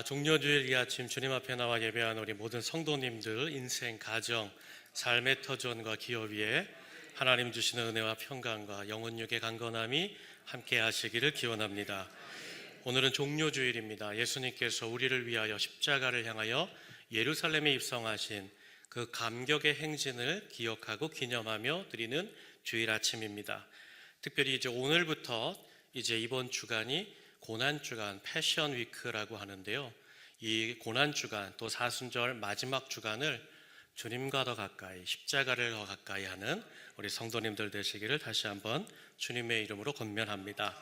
종료주일 이 아침 주님 앞에 나와 예배한 우리 모든 성도님들 인생, 가정, 삶의 터전과 기업 위에 하나님 주시는 은혜와 평강과 영혼육의 강건함이 함께 하시기를 기원합니다. 오늘은 종료주일입니다. 예수님께서 우리를 위하여 십자가를 향하여 예루살렘에 입성하신 그 감격의 행진을 기억하고 기념하며 드리는 주일 아침입니다. 특별히 이제 오늘부터 이번 주간이 고난주간, 패션 위크라고 하는데요. 이 고난주간 또 사순절 마지막 주간을 주님과 더 가까이, 십자가를 더 가까이 하는 우리 성도님들 되시기를 다시 한번 주님의 이름으로 권면합니다.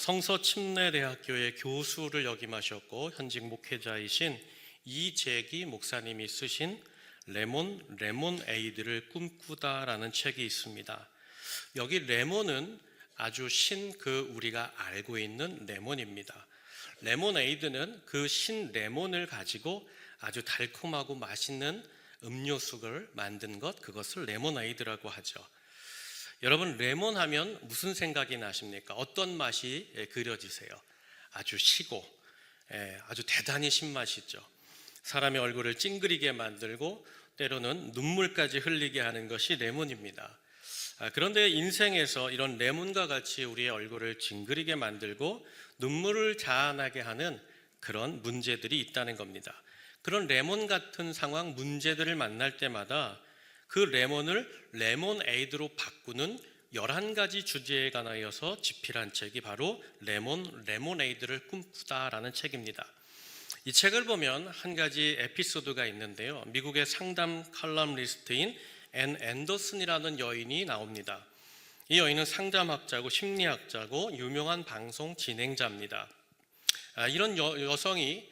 성서침례대학교의 교수를 역임하셨고 현직 목회자이신 이재기 목사님이 쓰신 레몬에이드를 꿈꾸다라는 책이 있습니다. 여기 레몬은 아주 우리가 알고 있는 레몬입니다. 레몬에이드는 그 신 레몬을 가지고 아주 달콤하고 맛있는 음료수를 만든 그것을 레몬에이드라고 하죠. 여러분, 레몬 하면 무슨 생각이 나십니까? 어떤 맛이 그려지세요? 아주 시고 아주 대단히 신맛이죠. 사람의 얼굴을 찡그리게 만들고 때로는 눈물까지 흘리게 하는 것이 레몬입니다. 그런데 인생에서 이런 레몬과 같이 우리의 얼굴을 징그리게 만들고 눈물을 자아나게 하는 그런 문제들이 있다는 겁니다. 그런 레몬 같은 상황, 문제들을 만날 때마다 그 레몬을 레몬에이드로 바꾸는 11가지 주제에 관하여서 집필한 책이 바로 레몬에이드를 꿈꾸다라는 책입니다. 이 책을 보면 한 가지 에피소드가 있는데요. 미국의 상담 칼럼니스트인 앤 앤더슨이라는 여인이 나옵니다. 이 여인은 상담학자고 심리학자고 유명한 방송 진행자입니다. 이런 여성이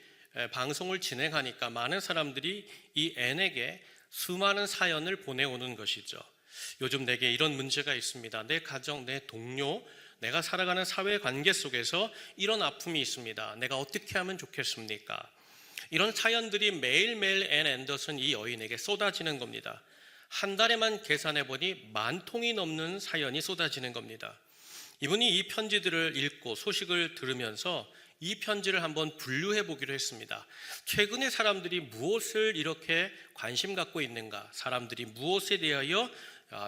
방송을 진행하니까 많은 사람들이 이 앤에게 수많은 사연을 보내오는 것이죠. 요즘 내게 이런 문제가 있습니다. 내 가정, 내 동료, 내가 살아가는 사회관계 속에서 이런 아픔이 있습니다. 내가 어떻게 하면 좋겠습니까? 이런 사연들이 매일매일 앤 앤더슨 이 여인에게 쏟아지는 겁니다. 한 달에만 계산해 보니 10,000통이 넘는 사연이 쏟아지는 겁니다. 이분이 이 편지들을 읽고 소식을 들으면서 이 편지를 한번 분류해 보기로 했습니다. 최근에 사람들이 무엇을 이렇게 관심 갖고 있는가? 사람들이 무엇에 대하여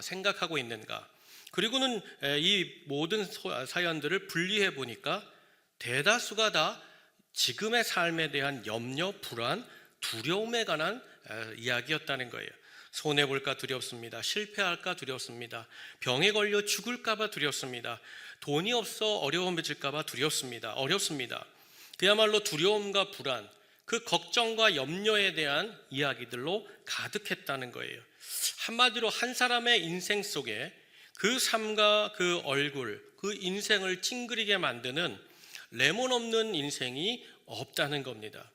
생각하고 있는가? 그리고는 이 모든 사연들을 분리해 보니까 대다수가 다 지금의 삶에 대한 염려, 불안, 두려움에 관한 이야기였다는 거예요. 손해볼까 두렵습니다. 실패할까 두렵습니다. 병에 걸려 죽을까 봐 두렵습니다. 돈이 없어 어려움해질까 봐 어렵습니다. 그야말로 두려움과 불안, 그 걱정과 염려에 대한 이야기들로 가득했다는 거예요. 한마디로 한 사람의 인생 속에 그 삶과 그 얼굴, 그 인생을 찡그리게 만드는 레몬 없는 인생이 없다는 겁니다.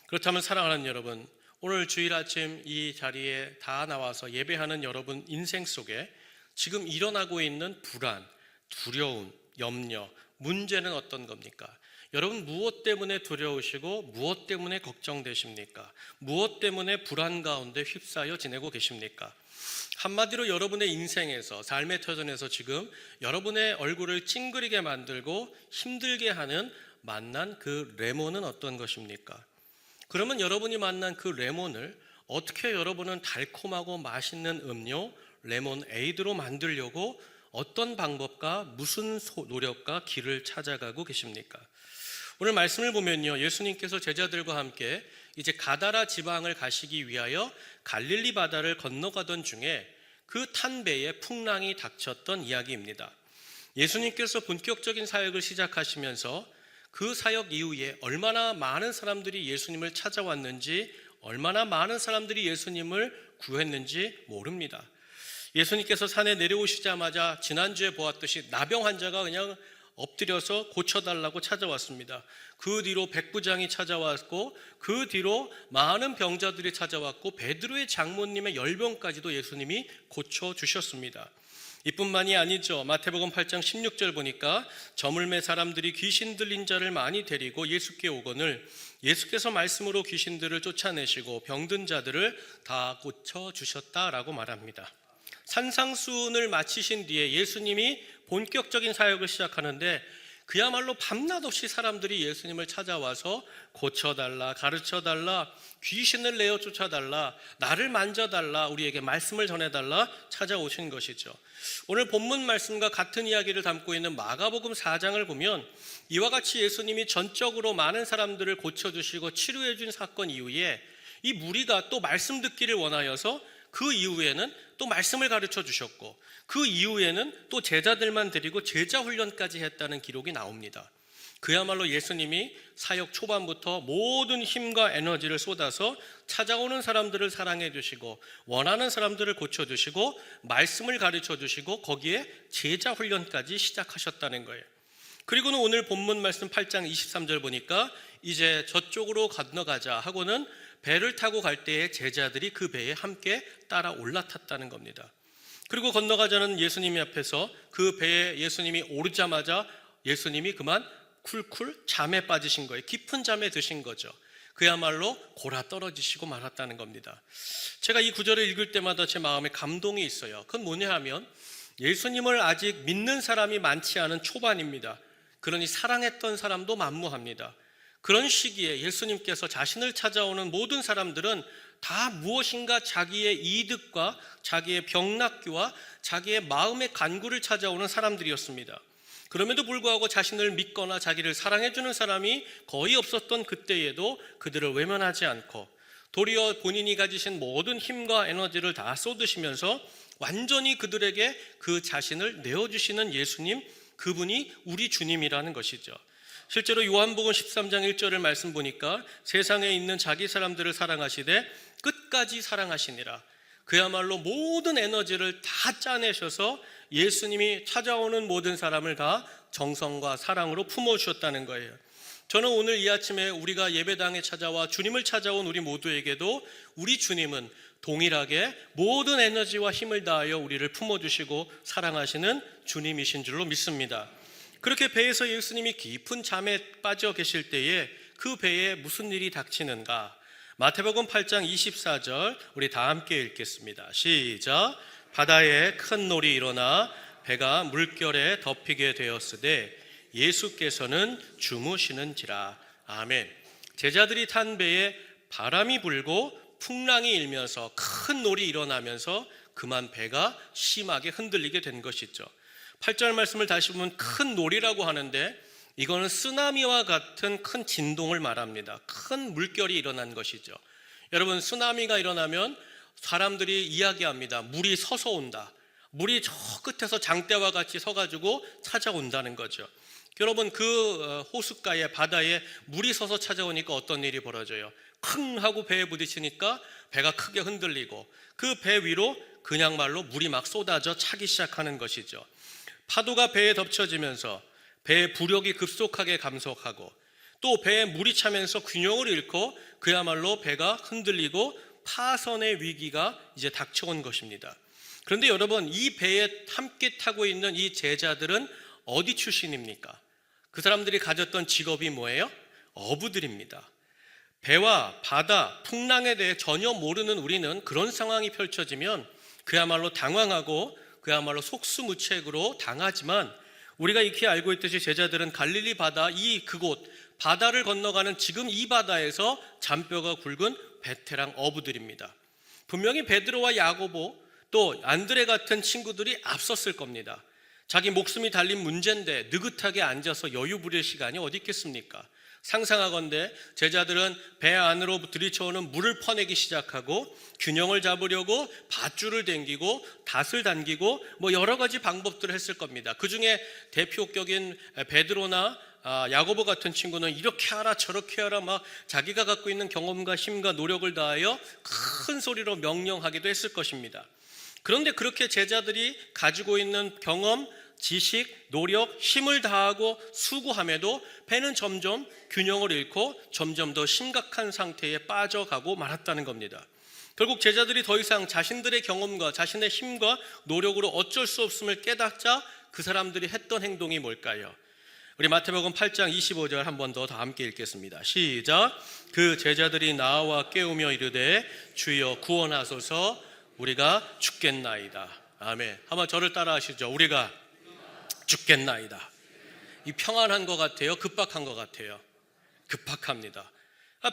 그렇다면 사랑하는 여러분, 오늘 주일 아침 이 자리에 다 나와서 예배하는 여러분 인생 속에 지금 일어나고 있는 불안, 두려움, 염려, 문제는 어떤 겁니까? 여러분 무엇 때문에 두려우시고 무엇 때문에 걱정되십니까? 무엇 때문에 불안 가운데 휩싸여 지내고 계십니까? 한마디로 여러분의 인생에서, 삶의 터전에서 지금 여러분의 얼굴을 찡그리게 만들고 힘들게 하는 만난 그 레몬은 어떤 것입니까? 그러면 여러분이 만난 그 레몬을 어떻게 여러분은 달콤하고 맛있는 음료, 레몬에이드로 만들려고 어떤 방법과 무슨 노력과 길을 찾아가고 계십니까? 오늘 말씀을 보면요, 예수님께서 제자들과 함께 이제 가다라 지방을 가시기 위하여 갈릴리 바다를 건너가던 중에 그 탄 배에 풍랑이 닥쳤던 이야기입니다. 예수님께서 본격적인 사역을 시작하시면서 그 사역 이후에 얼마나 많은 사람들이 예수님을 찾아왔는지, 얼마나 많은 사람들이 예수님을 구했는지 모릅니다. 예수님께서 산에 내려오시자마자 지난주에 보았듯이 나병 환자가 그냥 엎드려서 고쳐달라고 찾아왔습니다. 그 뒤로 백부장이 찾아왔고 그 뒤로 많은 병자들이 찾아왔고 베드로의 장모님의 열병까지도 예수님이 고쳐주셨습니다. 이뿐만이 아니죠. 마태복음 8장 16절 보니까 저물매 사람들이 귀신 들린 자를 많이 데리고 예수께 오거늘 예수께서 말씀으로 귀신들을 쫓아내시고 병든 자들을 다 고쳐주셨다라고 말합니다. 산상수훈을 마치신 뒤에 예수님이 본격적인 사역을 시작하는데 그야말로 밤낮 없이 사람들이 예수님을 찾아와서 고쳐달라, 가르쳐달라, 귀신을 내어 쫓아달라, 나를 만져달라, 우리에게 말씀을 전해달라 찾아오신 것이죠. 오늘 본문 말씀과 같은 이야기를 담고 있는 마가복음 4장을 보면 이와 같이 예수님이 전적으로 많은 사람들을 고쳐주시고 치료해 준 사건 이후에 이 무리가 또 말씀 듣기를 원하여서 그 이후에는 또 말씀을 가르쳐 주셨고 그 이후에는 또 제자들만 데리고 제자 훈련까지 했다는 기록이 나옵니다. 그야말로 예수님이 사역 초반부터 모든 힘과 에너지를 쏟아서 찾아오는 사람들을 사랑해 주시고 원하는 사람들을 고쳐주시고 말씀을 가르쳐 주시고 거기에 제자 훈련까지 시작하셨다는 거예요. 그리고는 오늘 본문 말씀 8장 23절 보니까 이제 저쪽으로 건너가자 하고는 배를 타고 갈 때에 제자들이 그 배에 함께 따라 올라탔다는 겁니다. 그리고 건너가자는 예수님이 앞에서 그 배에 예수님이 오르자마자 예수님이 그만 쿨쿨 잠에 빠지신 거예요. 깊은 잠에 드신 거죠. 그야말로 골아 떨어지시고 말았다는 겁니다. 제가 이 구절을 읽을 때마다 제 마음에 감동이 있어요. 그건 뭐냐 하면 예수님을 아직 믿는 사람이 많지 않은 초반입니다. 그러니 사랑했던 사람도 만무합니다. 그런 시기에 예수님께서 자신을 찾아오는 모든 사람들은 다 무엇인가 자기의 이득과 자기의 병낫기와 자기의 마음의 간구를 찾아오는 사람들이었습니다. 그럼에도 불구하고 자신을 믿거나 자기를 사랑해주는 사람이 거의 없었던 그때에도 그들을 외면하지 않고 도리어 본인이 가지신 모든 힘과 에너지를 다 쏟으시면서 완전히 그들에게 그 자신을 내어주시는 예수님, 그분이 우리 주님이라는 것이죠. 실제로 요한복음 13장 1절을 말씀 보니까 세상에 있는 자기 사람들을 사랑하시되 끝까지 사랑하시니라. 그야말로 모든 에너지를 다 짜내셔서 예수님이 찾아오는 모든 사람을 다 정성과 사랑으로 품어주셨다는 거예요. 저는 오늘 이 아침에 우리가 예배당에 찾아와 주님을 찾아온 우리 모두에게도 우리 주님은 동일하게 모든 에너지와 힘을 다하여 우리를 품어주시고 사랑하시는 주님이신 줄로 믿습니다. 그렇게 배에서 예수님이 깊은 잠에 빠져 계실 때에 그 배에 무슨 일이 닥치는가? 마태복음 8장 24절 우리 다 함께 읽겠습니다. 시작. 바다에 큰 놀이 일어나 배가 물결에 덮이게 되었으되 예수께서는 주무시는지라. 아멘. 제자들이 탄 배에 바람이 불고 풍랑이 일면서 큰 놀이 일어나면서 그만 배가 심하게 흔들리게 된 것이죠. 8절 말씀을 다시 보면 큰 놀이라고 하는데 이거는 쓰나미와 같은 큰 진동을 말합니다. 큰 물결이 일어난 것이죠. 여러분, 쓰나미가 일어나면 사람들이 이야기합니다. 물이 서서 온다. 물이 저 끝에서 장대와 같이 서가지고 찾아온다는 거죠. 여러분, 그 호숫가에 바다에 물이 서서 찾아오니까 어떤 일이 벌어져요? 킁 하고 배에 부딪히니까 배가 크게 흔들리고 그 배 위로 그냥 말로 물이 막 쏟아져 차기 시작하는 것이죠. 파도가 배에 덮쳐지면서 배의 부력이 급속하게 감속하고 또 배에 물이 차면서 균형을 잃고 그야말로 배가 흔들리고 파선의 위기가 이제 닥쳐온 것입니다. 그런데 여러분, 이 배에 함께 타고 있는 이 제자들은 어디 출신입니까? 그 사람들이 가졌던 직업이 뭐예요? 어부들입니다. 배와 바다, 풍랑에 대해 전혀 모르는 우리는 그런 상황이 펼쳐지면 그야말로 당황하고 그야말로 속수무책으로 당하지만 우리가 익히 알고 있듯이 제자들은 갈릴리 바다 그곳 바다를 건너가는 지금 이 바다에서 잔뼈가 굵은 베테랑 어부들입니다. 분명히 베드로와 야고보 또 안드레 같은 친구들이 앞섰을 겁니다. 자기 목숨이 달린 문제인데 느긋하게 앉아서 여유 부릴 시간이 어디 있겠습니까? 상상하건대 제자들은 배 안으로 들이쳐오는 물을 퍼내기 시작하고 균형을 잡으려고 밧줄을 당기고 닷을 당기고 여러 가지 방법들을 했을 겁니다. 그 중에 대표격인 베드로나 야고보 같은 친구는 이렇게 하라 저렇게 하라 막 자기가 갖고 있는 경험과 힘과 노력을 다하여 큰 소리로 명령하기도 했을 것입니다. 그런데 그렇게 제자들이 가지고 있는 경험, 지식, 노력, 힘을 다하고 수고함에도 배는 점점 균형을 잃고 점점 더 심각한 상태에 빠져가고 말았다는 겁니다. 결국 제자들이 더 이상 자신들의 경험과 자신의 힘과 노력으로 어쩔 수 없음을 깨닫자 그 사람들이 했던 행동이 뭘까요? 우리 마태복음 8장 25절 한 번 더 다 함께 읽겠습니다. 시작. 그 제자들이 나와 깨우며 이르되 주여 구원하소서 우리가 죽겠나이다. 아멘. 한번 저를 따라 하시죠. 우리가 죽겠나이다. 이 평안한 것 같아요? 급박한 것 같아요? 급박합니다.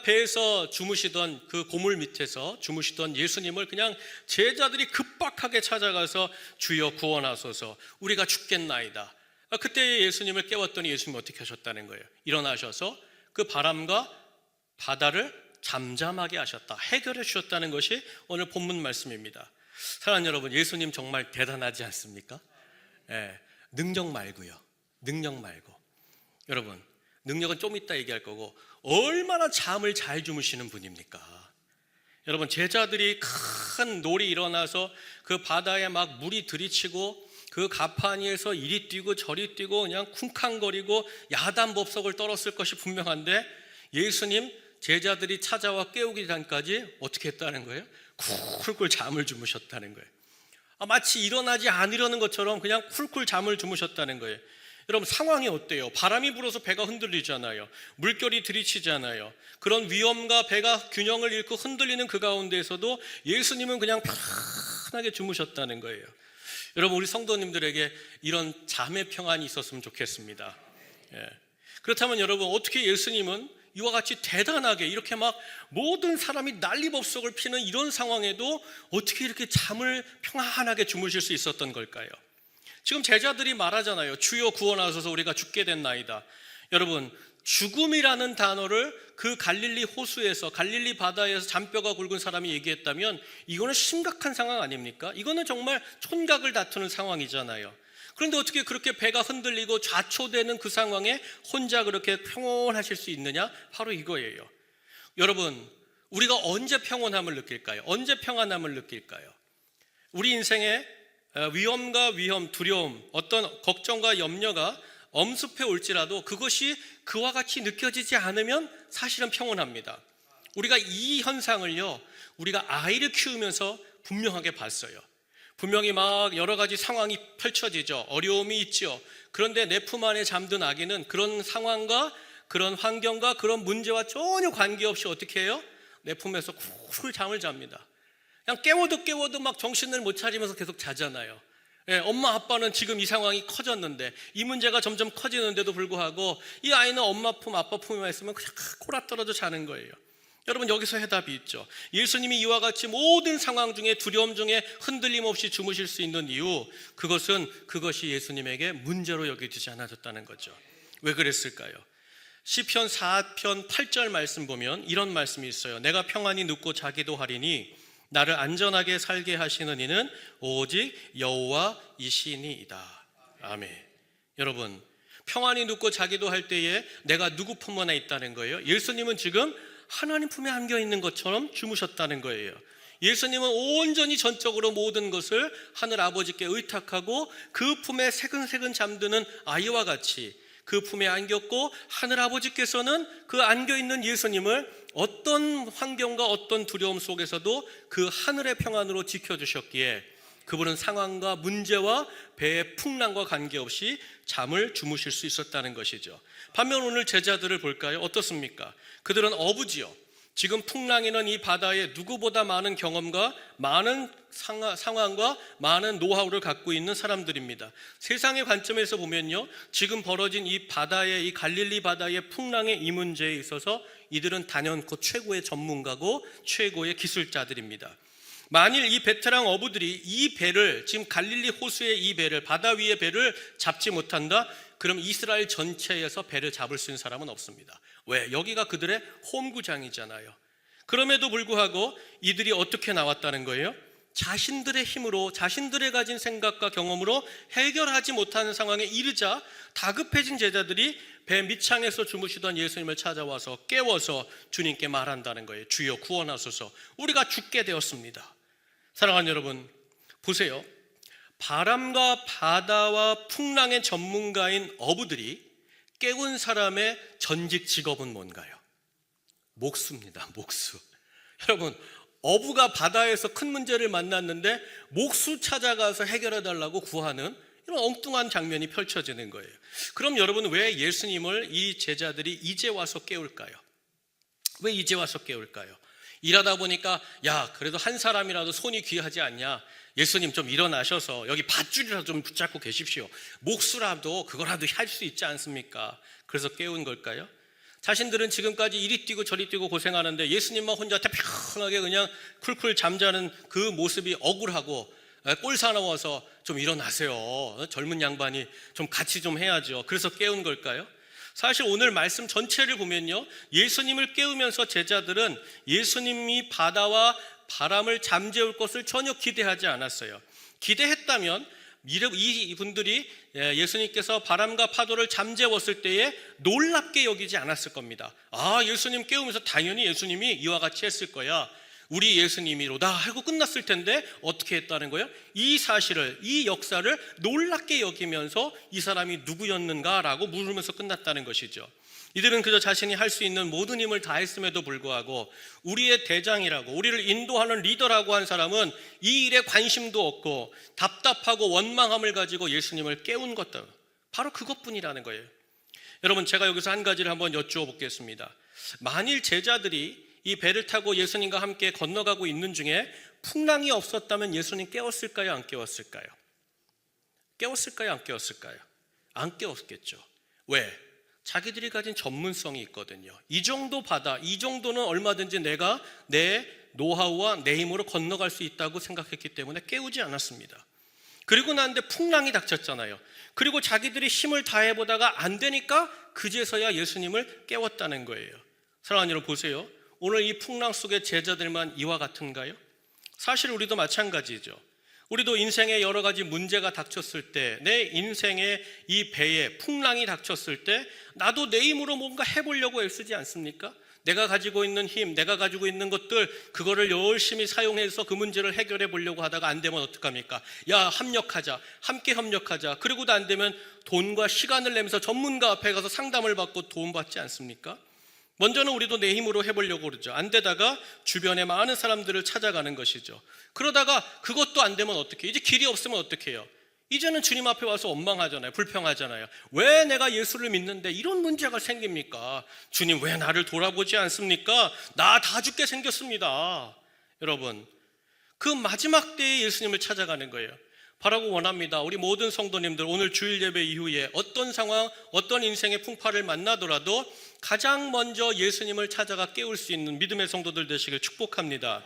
배에서 주무시던 그 고물 밑에서 주무시던 예수님을 그냥 제자들이 급박하게 찾아가서 주여 구원하소서, 우리가 죽겠나이다. 그때 예수님을 깨웠더니 예수님이 어떻게 하셨다는 거예요? 일어나셔서 그 바람과 바다를 잠잠하게 하셨다, 해결해 주셨다는 것이 오늘 본문 말씀입니다. 사랑하는 여러분, 예수님 정말 대단하지 않습니까? 능력 말고요. 능력 말고. 여러분, 능력은 좀 이따 얘기할 거고, 얼마나 잠을 잘 주무시는 분입니까? 여러분, 제자들이 큰 놀이 일어나서 그 바다에 막 물이 들이치고 그 가파니에서 이리 뛰고 저리 뛰고 그냥 쿵쾅거리고 야단법석을 떨었을 것이 분명한데, 예수님 제자들이 찾아와 깨우기 전까지 어떻게 했다는 거예요? 쿨쿨 잠을 주무셨다는 거예요. 마치 일어나지 않으려는 것처럼 그냥 쿨쿨 잠을 주무셨다는 거예요. 여러분, 상황이 어때요? 바람이 불어서 배가 흔들리잖아요. 물결이 들이치잖아요. 그런 위험과 배가 균형을 잃고 흔들리는 그 가운데에서도 예수님은 그냥 편하게 주무셨다는 거예요. 여러분, 우리 성도님들에게 이런 잠의 평안이 있었으면 좋겠습니다. 그렇다면 여러분, 어떻게 예수님은 이와 같이 대단하게 이렇게 막 모든 사람이 난리법석을 피는 이런 상황에도 어떻게 이렇게 잠을 평안하게 주무실 수 있었던 걸까요? 지금 제자들이 말하잖아요. 주여 구원하소서, 우리가 죽게 됐나이다. 여러분, 죽음이라는 단어를 그 갈릴리 호수에서, 갈릴리 바다에서 잔뼈가 굵은 사람이 얘기했다면 이거는 심각한 상황 아닙니까? 이거는 정말 촌각을 다투는 상황이잖아요. 그런데 어떻게 그렇게 배가 흔들리고 좌초되는 그 상황에 혼자 그렇게 평온하실 수 있느냐? 바로 이거예요. 여러분, 우리가 언제 평온함을 느낄까요? 언제 평안함을 느낄까요? 우리 인생에 위험과 위험, 두려움, 어떤 걱정과 염려가 엄습해 올지라도 그것이 그와 같이 느껴지지 않으면 사실은 평온합니다. 우리가 이 현상을요, 우리가 아이를 키우면서 분명하게 봤어요. 분명히 막 여러 가지 상황이 펼쳐지죠. 어려움이 있죠. 그런데 내 품 안에 잠든 아기는 그런 상황과 그런 환경과 그런 문제와 전혀 관계없이 어떻게 해요? 내 품에서 쿨 잠을 잡니다. 그냥 깨워도 막 정신을 못 차리면서 계속 자잖아요. 엄마 아빠는 지금 이 상황이 커졌는데, 이 문제가 점점 커지는데도 불구하고 이 아이는 엄마 품 아빠 품에만 있으면 그냥 콜아떨어져 자는 거예요. 여러분, 여기서 해답이 있죠. 예수님이 이와 같이 모든 상황 중에, 두려움 중에 흔들림 없이 주무실 수 있는 이유, 그것이 예수님에게 문제로 여겨지지 않아졌다는 거죠. 왜 그랬을까요? 시편 4편 8절 말씀 보면 이런 말씀이 있어요. 내가 평안히 눕고 자기도 하리니 나를 안전하게 살게 하시는 이는 오직 여호와이시니이다. 아멘. 여러분, 평안히 눕고 자기도 할 때에 내가 누구 품 안에 있다는 거예요? 예수님은 지금 하나님 품에 안겨 있는 것처럼 주무셨다는 거예요. 예수님은 온전히 전적으로 모든 것을 하늘 아버지께 의탁하고 그 품에 새근새근 잠드는 아이와 같이 그 품에 안겼고, 하늘 아버지께서는 그 안겨있는 예수님을 어떤 환경과 어떤 두려움 속에서도 그 하늘의 평안으로 지켜주셨기에 그분은 상황과 문제와 배의 풍랑과 관계없이 잠을 주무실 수 있었다는 것이죠. 반면 오늘 제자들을 볼까요? 어떻습니까? 그들은 어부지요. 지금 풍랑이는 이 바다에 누구보다 많은 경험과 많은 상황과 많은 노하우를 갖고 있는 사람들입니다. 세상의 관점에서 보면요, 지금 벌어진 이 바다의, 이 갈릴리 바다의 풍랑의 이 문제에 있어서 이들은 단연코 최고의 전문가고 최고의 기술자들입니다. 만일 이 베테랑 어부들이 이 배를, 지금 갈릴리 호수의 이 배를, 바다 위의 배를 잡지 못한다? 그럼 이스라엘 전체에서 배를 잡을 수 있는 사람은 없습니다. 왜? 여기가 그들의 홈구장이잖아요. 그럼에도 불구하고 이들이 어떻게 나왔다는 거예요? 자신들의 힘으로, 자신들의 가진 생각과 경험으로 해결하지 못하는 상황에 이르자 다급해진 제자들이 배 밑창에서 주무시던 예수님을 찾아와서 깨워서 주님께 말한다는 거예요. 주여 구원하소서, 우리가 죽게 되었습니다. 사랑하는 여러분, 보세요. 바람과 바다와 풍랑의 전문가인 어부들이 깨운 사람의 전직 직업은 뭔가요? 목수입니다. 목수. 여러분, 어부가 바다에서 큰 문제를 만났는데 목수 찾아가서 해결해달라고 구하는 이런 엉뚱한 장면이 펼쳐지는 거예요. 그럼 여러분, 왜 예수님을 이 제자들이 이제 와서 깨울까요? 왜 이제 와서 깨울까요? 일하다 보니까 야, 그래도 한 사람이라도 손이 귀하지 않냐? 예수님 좀 일어나셔서 여기 밧줄이라도 좀 붙잡고 계십시오. 목수라도 그거라도 할 수 있지 않습니까? 그래서 깨운 걸까요? 자신들은 지금까지 이리 뛰고 저리 뛰고 고생하는데 예수님만 혼자 편하게 그냥 쿨쿨 잠자는 그 모습이 억울하고 꼴 사나워서 좀 일어나세요. 젊은 양반이 좀 같이 좀 해야죠. 그래서 깨운 걸까요? 사실 오늘 말씀 전체를 보면요, 예수님을 깨우면서 제자들은 예수님이 바다와 바람을 잠재울 것을 전혀 기대하지 않았어요. 기대했다면 이분들이 예수님께서 바람과 파도를 잠재웠을 때에 놀랍게 여기지 않았을 겁니다. 아, 예수님 깨우면서 당연히 예수님이 이와 같이 했을 거야, 우리 예수님이로다 하고 끝났을 텐데 어떻게 했다는 거예요? 이 사실을, 이 역사를 놀랍게 여기면서 이 사람이 누구였는가라고 물으면서 끝났다는 것이죠. 이들은 그저 자신이 할 수 있는 모든 힘을 다했음에도 불구하고 우리의 대장이라고, 우리를 인도하는 리더라고 한 사람은 이 일에 관심도 없고 답답하고 원망함을 가지고 예수님을 깨운 것들, 바로 그것뿐이라는 거예요. 여러분, 제가 여기서 한 가지를 한번 여쭈어 보겠습니다. 만일 제자들이 이 배를 타고 예수님과 함께 건너가고 있는 중에 풍랑이 없었다면 예수님 깨웠을까요? 안 깨웠을까요? 깨웠을까요? 안 깨웠을까요? 안 깨웠겠죠. 왜? 자기들이 가진 전문성이 있거든요. 이 정도 바다, 이 정도는 얼마든지 내가 내 노하우와 내 힘으로 건너갈 수 있다고 생각했기 때문에 깨우지 않았습니다. 그리고 나는데 풍랑이 닥쳤잖아요. 그리고 자기들이 힘을 다해보다가 안 되니까 그제서야 예수님을 깨웠다는 거예요. 사랑하는 여러분, 보세요. 오늘 이 풍랑 속의 제자들만 이와 같은가요? 사실 우리도 마찬가지죠. 우리도 인생에 여러 가지 문제가 닥쳤을 때, 내 인생의 이 배에 풍랑이 닥쳤을 때 나도 내 힘으로 뭔가 해보려고 애쓰지 않습니까? 내가 가지고 있는 힘, 내가 가지고 있는 것들, 그거를 열심히 사용해서 그 문제를 해결해 보려고 하다가 안 되면 어떡합니까? 야, 합력하자, 함께 협력하자. 그러고도 안 되면 돈과 시간을 내면서 전문가 앞에 가서 상담을 받고 도움받지 않습니까? 먼저는 우리도 내 힘으로 해보려고 그러죠. 안 되다가 주변에 많은 사람들을 찾아가는 것이죠. 그러다가 그것도 안 되면 어떻게 해요? 이제 길이 없으면 어떻게 해요? 이제는 주님 앞에 와서 원망하잖아요. 불평하잖아요. 왜 내가 예수를 믿는데 이런 문제가 생깁니까? 주님, 왜 나를 돌아보지 않습니까? 나 다 죽게 생겼습니다. 여러분, 그 마지막 때에 예수님을 찾아가는 거예요. 바라고 원합니다. 우리 모든 성도님들, 오늘 주일 예배 이후에 어떤 상황, 어떤 인생의 풍파를 만나더라도 가장 먼저 예수님을 찾아가 깨울 수 있는 믿음의 성도들 되시길 축복합니다.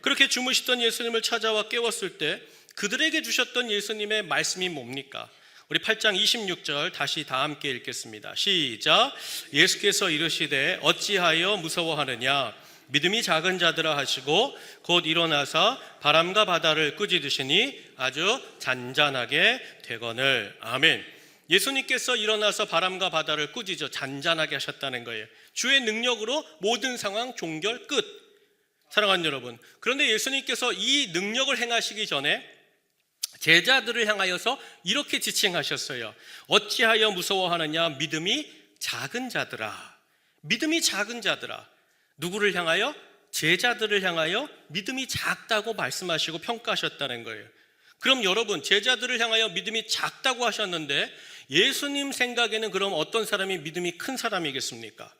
그렇게 주무시던 예수님을 찾아와 깨웠을 때 그들에게 주셨던 예수님의 말씀이 뭡니까? 우리 8장 26절 다시 다 함께 읽겠습니다. 시작. 예수께서 이르시되 어찌하여 무서워하느냐? 믿음이 작은 자들아 하시고 곧 일어나서 바람과 바다를 꾸짖으시니 아주 잔잔하게 되거늘. 아멘. 예수님께서 일어나서 바람과 바다를 꾸짖어 잔잔하게 하셨다는 거예요. 주의 능력으로 모든 상황 종결 끝. 사랑하는 여러분, 그런데 예수님께서 이 능력을 행하시기 전에 제자들을 향하여서 이렇게 지칭하셨어요. 어찌하여 무서워하느냐? 믿음이 작은 자들아. 믿음이 작은 자들아. 누구를 향하여? 제자들을 향하여 믿음이 작다고 말씀하시고 평가하셨다는 거예요. 그럼 여러분, 제자들을 향하여 믿음이 작다고 하셨는데 예수님 생각에는 그럼 어떤 사람이 믿음이 큰 사람이겠습니까?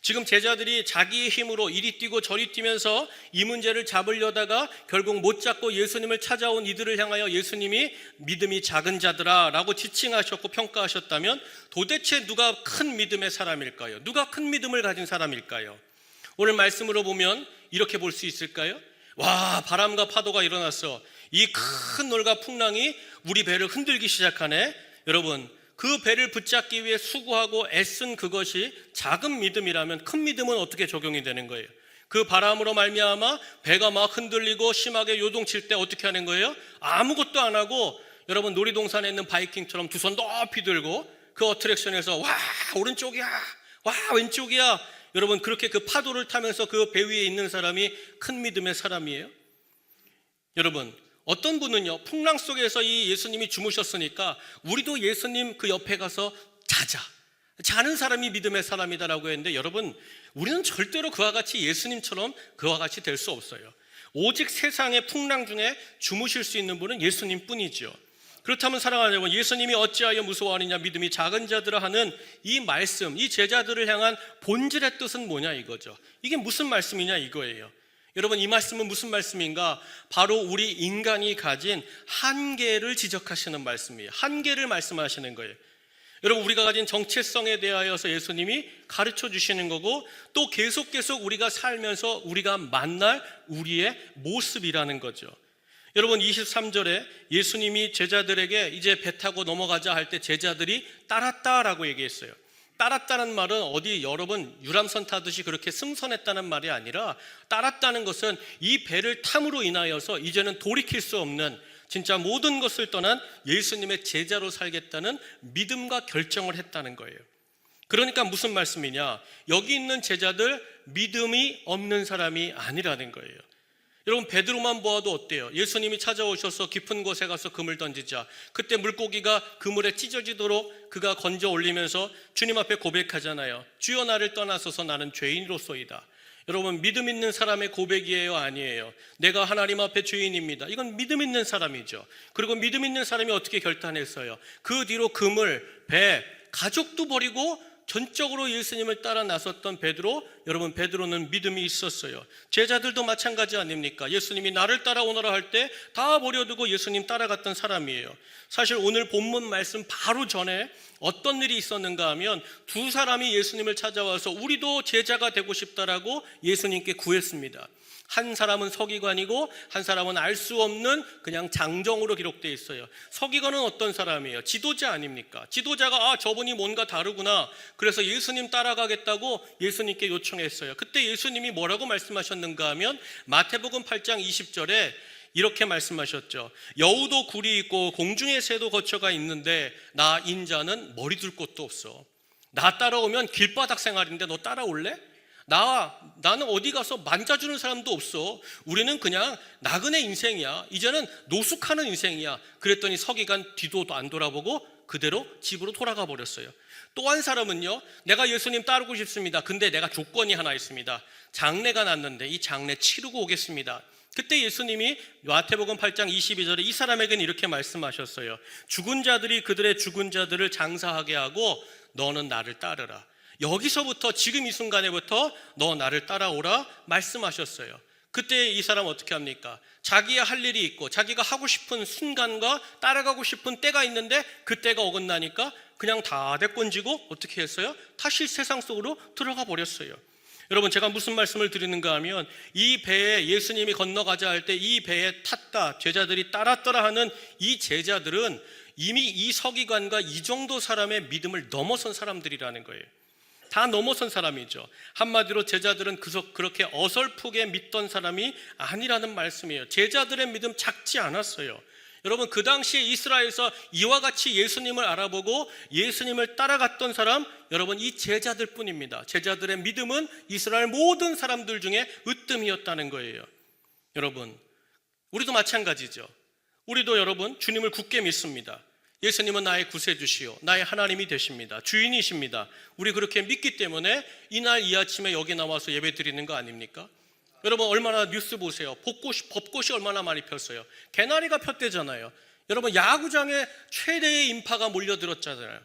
지금 제자들이 자기의 힘으로 이리 뛰고 저리 뛰면서 이 문제를 잡으려다가 결국 못 잡고 예수님을 찾아온 이들을 향하여 예수님이 믿음이 작은 자들아 라고 지칭하셨고 평가하셨다면 도대체 누가 큰 믿음의 사람일까요? 누가 큰 믿음을 가진 사람일까요? 오늘 말씀으로 보면 이렇게 볼 수 있을까요? 와, 바람과 파도가 일어났어. 이 큰 놀과 풍랑이 우리 배를 흔들기 시작하네. 여러분, 그 배를 붙잡기 위해 수고하고 애쓴 그것이 작은 믿음이라면 큰 믿음은 어떻게 적용이 되는 거예요? 그 바람으로 말미암아 배가 막 흔들리고 심하게 요동칠 때 어떻게 하는 거예요? 아무것도 안 하고 여러분, 놀이동산에 있는 바이킹처럼 두 손 높이 들고 그 어트랙션에서 와, 오른쪽이야, 와, 왼쪽이야. 여러분, 그렇게 그 파도를 타면서 그 배 위에 있는 사람이 큰 믿음의 사람이에요? 여러분, 어떤 분은요, 풍랑 속에서 이 예수님이 주무셨으니까 우리도 예수님 그 옆에 가서 자는 사람이 믿음의 사람이다라고 했는데, 여러분, 우리는 절대로 그와 같이 예수님처럼 그와 같이 될 수 없어요. 오직 세상의 풍랑 중에 주무실 수 있는 분은 예수님 뿐이죠. 그렇다면 사랑하는 여러분, 예수님이 어찌하여 무서워하느냐? 믿음이 작은 자들아 하는 이 말씀, 이 제자들을 향한 본질의 뜻은 뭐냐 이거죠. 이게 무슨 말씀이냐 이거예요. 여러분, 이 말씀은 무슨 말씀인가? 바로 우리 인간이 가진 한계를 지적하시는 말씀이에요. 한계를 말씀하시는 거예요. 여러분, 우리가 가진 정체성에 대하여서 예수님이 가르쳐 주시는 거고, 또 계속 우리가 살면서 우리가 만날 우리의 모습이라는 거죠. 여러분, 23절에 예수님이 제자들에게 이제 배 타고 넘어가자 할 때 제자들이 따랐다라고 얘기했어요. 따랐다는 말은 어디 여러분 유람선 타듯이 그렇게 승선했다는 말이 아니라, 따랐다는 것은 이 배를 탐으로 인하여서 이제는 돌이킬 수 없는, 진짜 모든 것을 떠난 예수님의 제자로 살겠다는 믿음과 결정을 했다는 거예요. 그러니까 무슨 말씀이냐? 여기 있는 제자들 믿음이 없는 사람이 아니라는 거예요. 여러분, 베드로만 보아도 어때요? 예수님이 찾아오셔서 깊은 곳에 가서 그물 던지자, 그때 물고기가 그물에 찢어지도록 그가 건져 올리면서 주님 앞에 고백하잖아요. 주여, 나를 떠나소서, 나는 죄인으로소이다. 여러분, 믿음 있는 사람의 고백이에요, 아니에요? 내가 하나님 앞에 죄인입니다. 이건 믿음 있는 사람이죠. 그리고 믿음 있는 사람이 어떻게 결단했어요? 그 뒤로 그물, 배, 가족도 버리고 전적으로 예수님을 따라 나섰던 베드로, 여러분, 베드로는 믿음이 있었어요. 제자들도 마찬가지 아닙니까? 예수님이 나를 따라오너라 할 때 다 버려두고 예수님 따라갔던 사람이에요. 사실 오늘 본문 말씀 바로 전에 어떤 일이 있었는가 하면, 두 사람이 예수님을 찾아와서 우리도 제자가 되고 싶다라고 예수님께 구했습니다. 한 사람은 서기관이고 한 사람은 알 수 없는 그냥 장정으로 기록되어 있어요. 서기관은 어떤 사람이에요? 지도자 아닙니까? 지도자가 저분이 뭔가 다르구나, 그래서 예수님 따라가겠다고 예수님께 요청했어요. 그때 예수님이 뭐라고 말씀하셨는가 하면, 마태복음 8장 20절에 이렇게 말씀하셨죠. 여우도 굴이 있고 공중의 새도 거처가 있는데 나 인자는 머리 둘 곳도 없어. 나 따라오면 길바닥 생활인데 너 따라올래? 나는 어디 가서 만져주는 사람도 없어. 우리는 그냥 나그네 인생이야. 이제는 노숙하는 인생이야. 그랬더니 서기관 뒤도 안 돌아보고 그대로 집으로 돌아가 버렸어요. 또 한 사람은요, 내가 예수님 따르고 싶습니다. 근데 내가 조건이 하나 있습니다. 장례가 났는데 이 장례 치르고 오겠습니다. 그때 예수님이 마태복음 8장 22절에 이 사람에게는 이렇게 말씀하셨어요. 죽은 자들이 그들의 죽은 자들을 장사하게 하고 너는 나를 따르라. 여기서부터, 지금 이 순간에부터 너 나를 따라오라 말씀하셨어요. 그때 이 사람 어떻게 합니까? 자기의 할 일이 있고 자기가 하고 싶은 순간과 따라가고 싶은 때가 있는데 그 때가 어긋나니까 그냥 다 대꼰지고 어떻게 했어요? 다시 세상 속으로 들어가 버렸어요. 여러분, 제가 무슨 말씀을 드리는가 하면, 이 배에 예수님이 건너가자 할 때 이 배에 탔다, 제자들이 따랐더라 하는 이 제자들은 이미 이 서기관과 이 정도 사람의 믿음을 넘어선 사람들이라는 거예요. 다 넘어선 사람이죠. 한마디로 제자들은 그렇게 어설프게 믿던 사람이 아니라는 말씀이에요. 제자들의 믿음 작지 않았어요. 여러분, 그 당시에 이스라엘에서 이와 같이 예수님을 알아보고 예수님을 따라갔던 사람, 여러분, 이 제자들 뿐입니다. 제자들의 믿음은 이스라엘 모든 사람들 중에 으뜸이었다는 거예요. 여러분, 우리도 마찬가지죠. 우리도 여러분 주님을 굳게 믿습니다. 예수님은 나의 구세주시요 나의 하나님이 되십니다. 주인이십니다. 우리 그렇게 믿기 때문에 이날 이 아침에 여기 나와서 예배 드리는 거 아닙니까? 여러분, 얼마나 뉴스 보세요. 벚꽃이 얼마나 많이 폈어요. 개나리가 폈대잖아요. 여러분, 야구장에 최대의 인파가 몰려들었잖아요.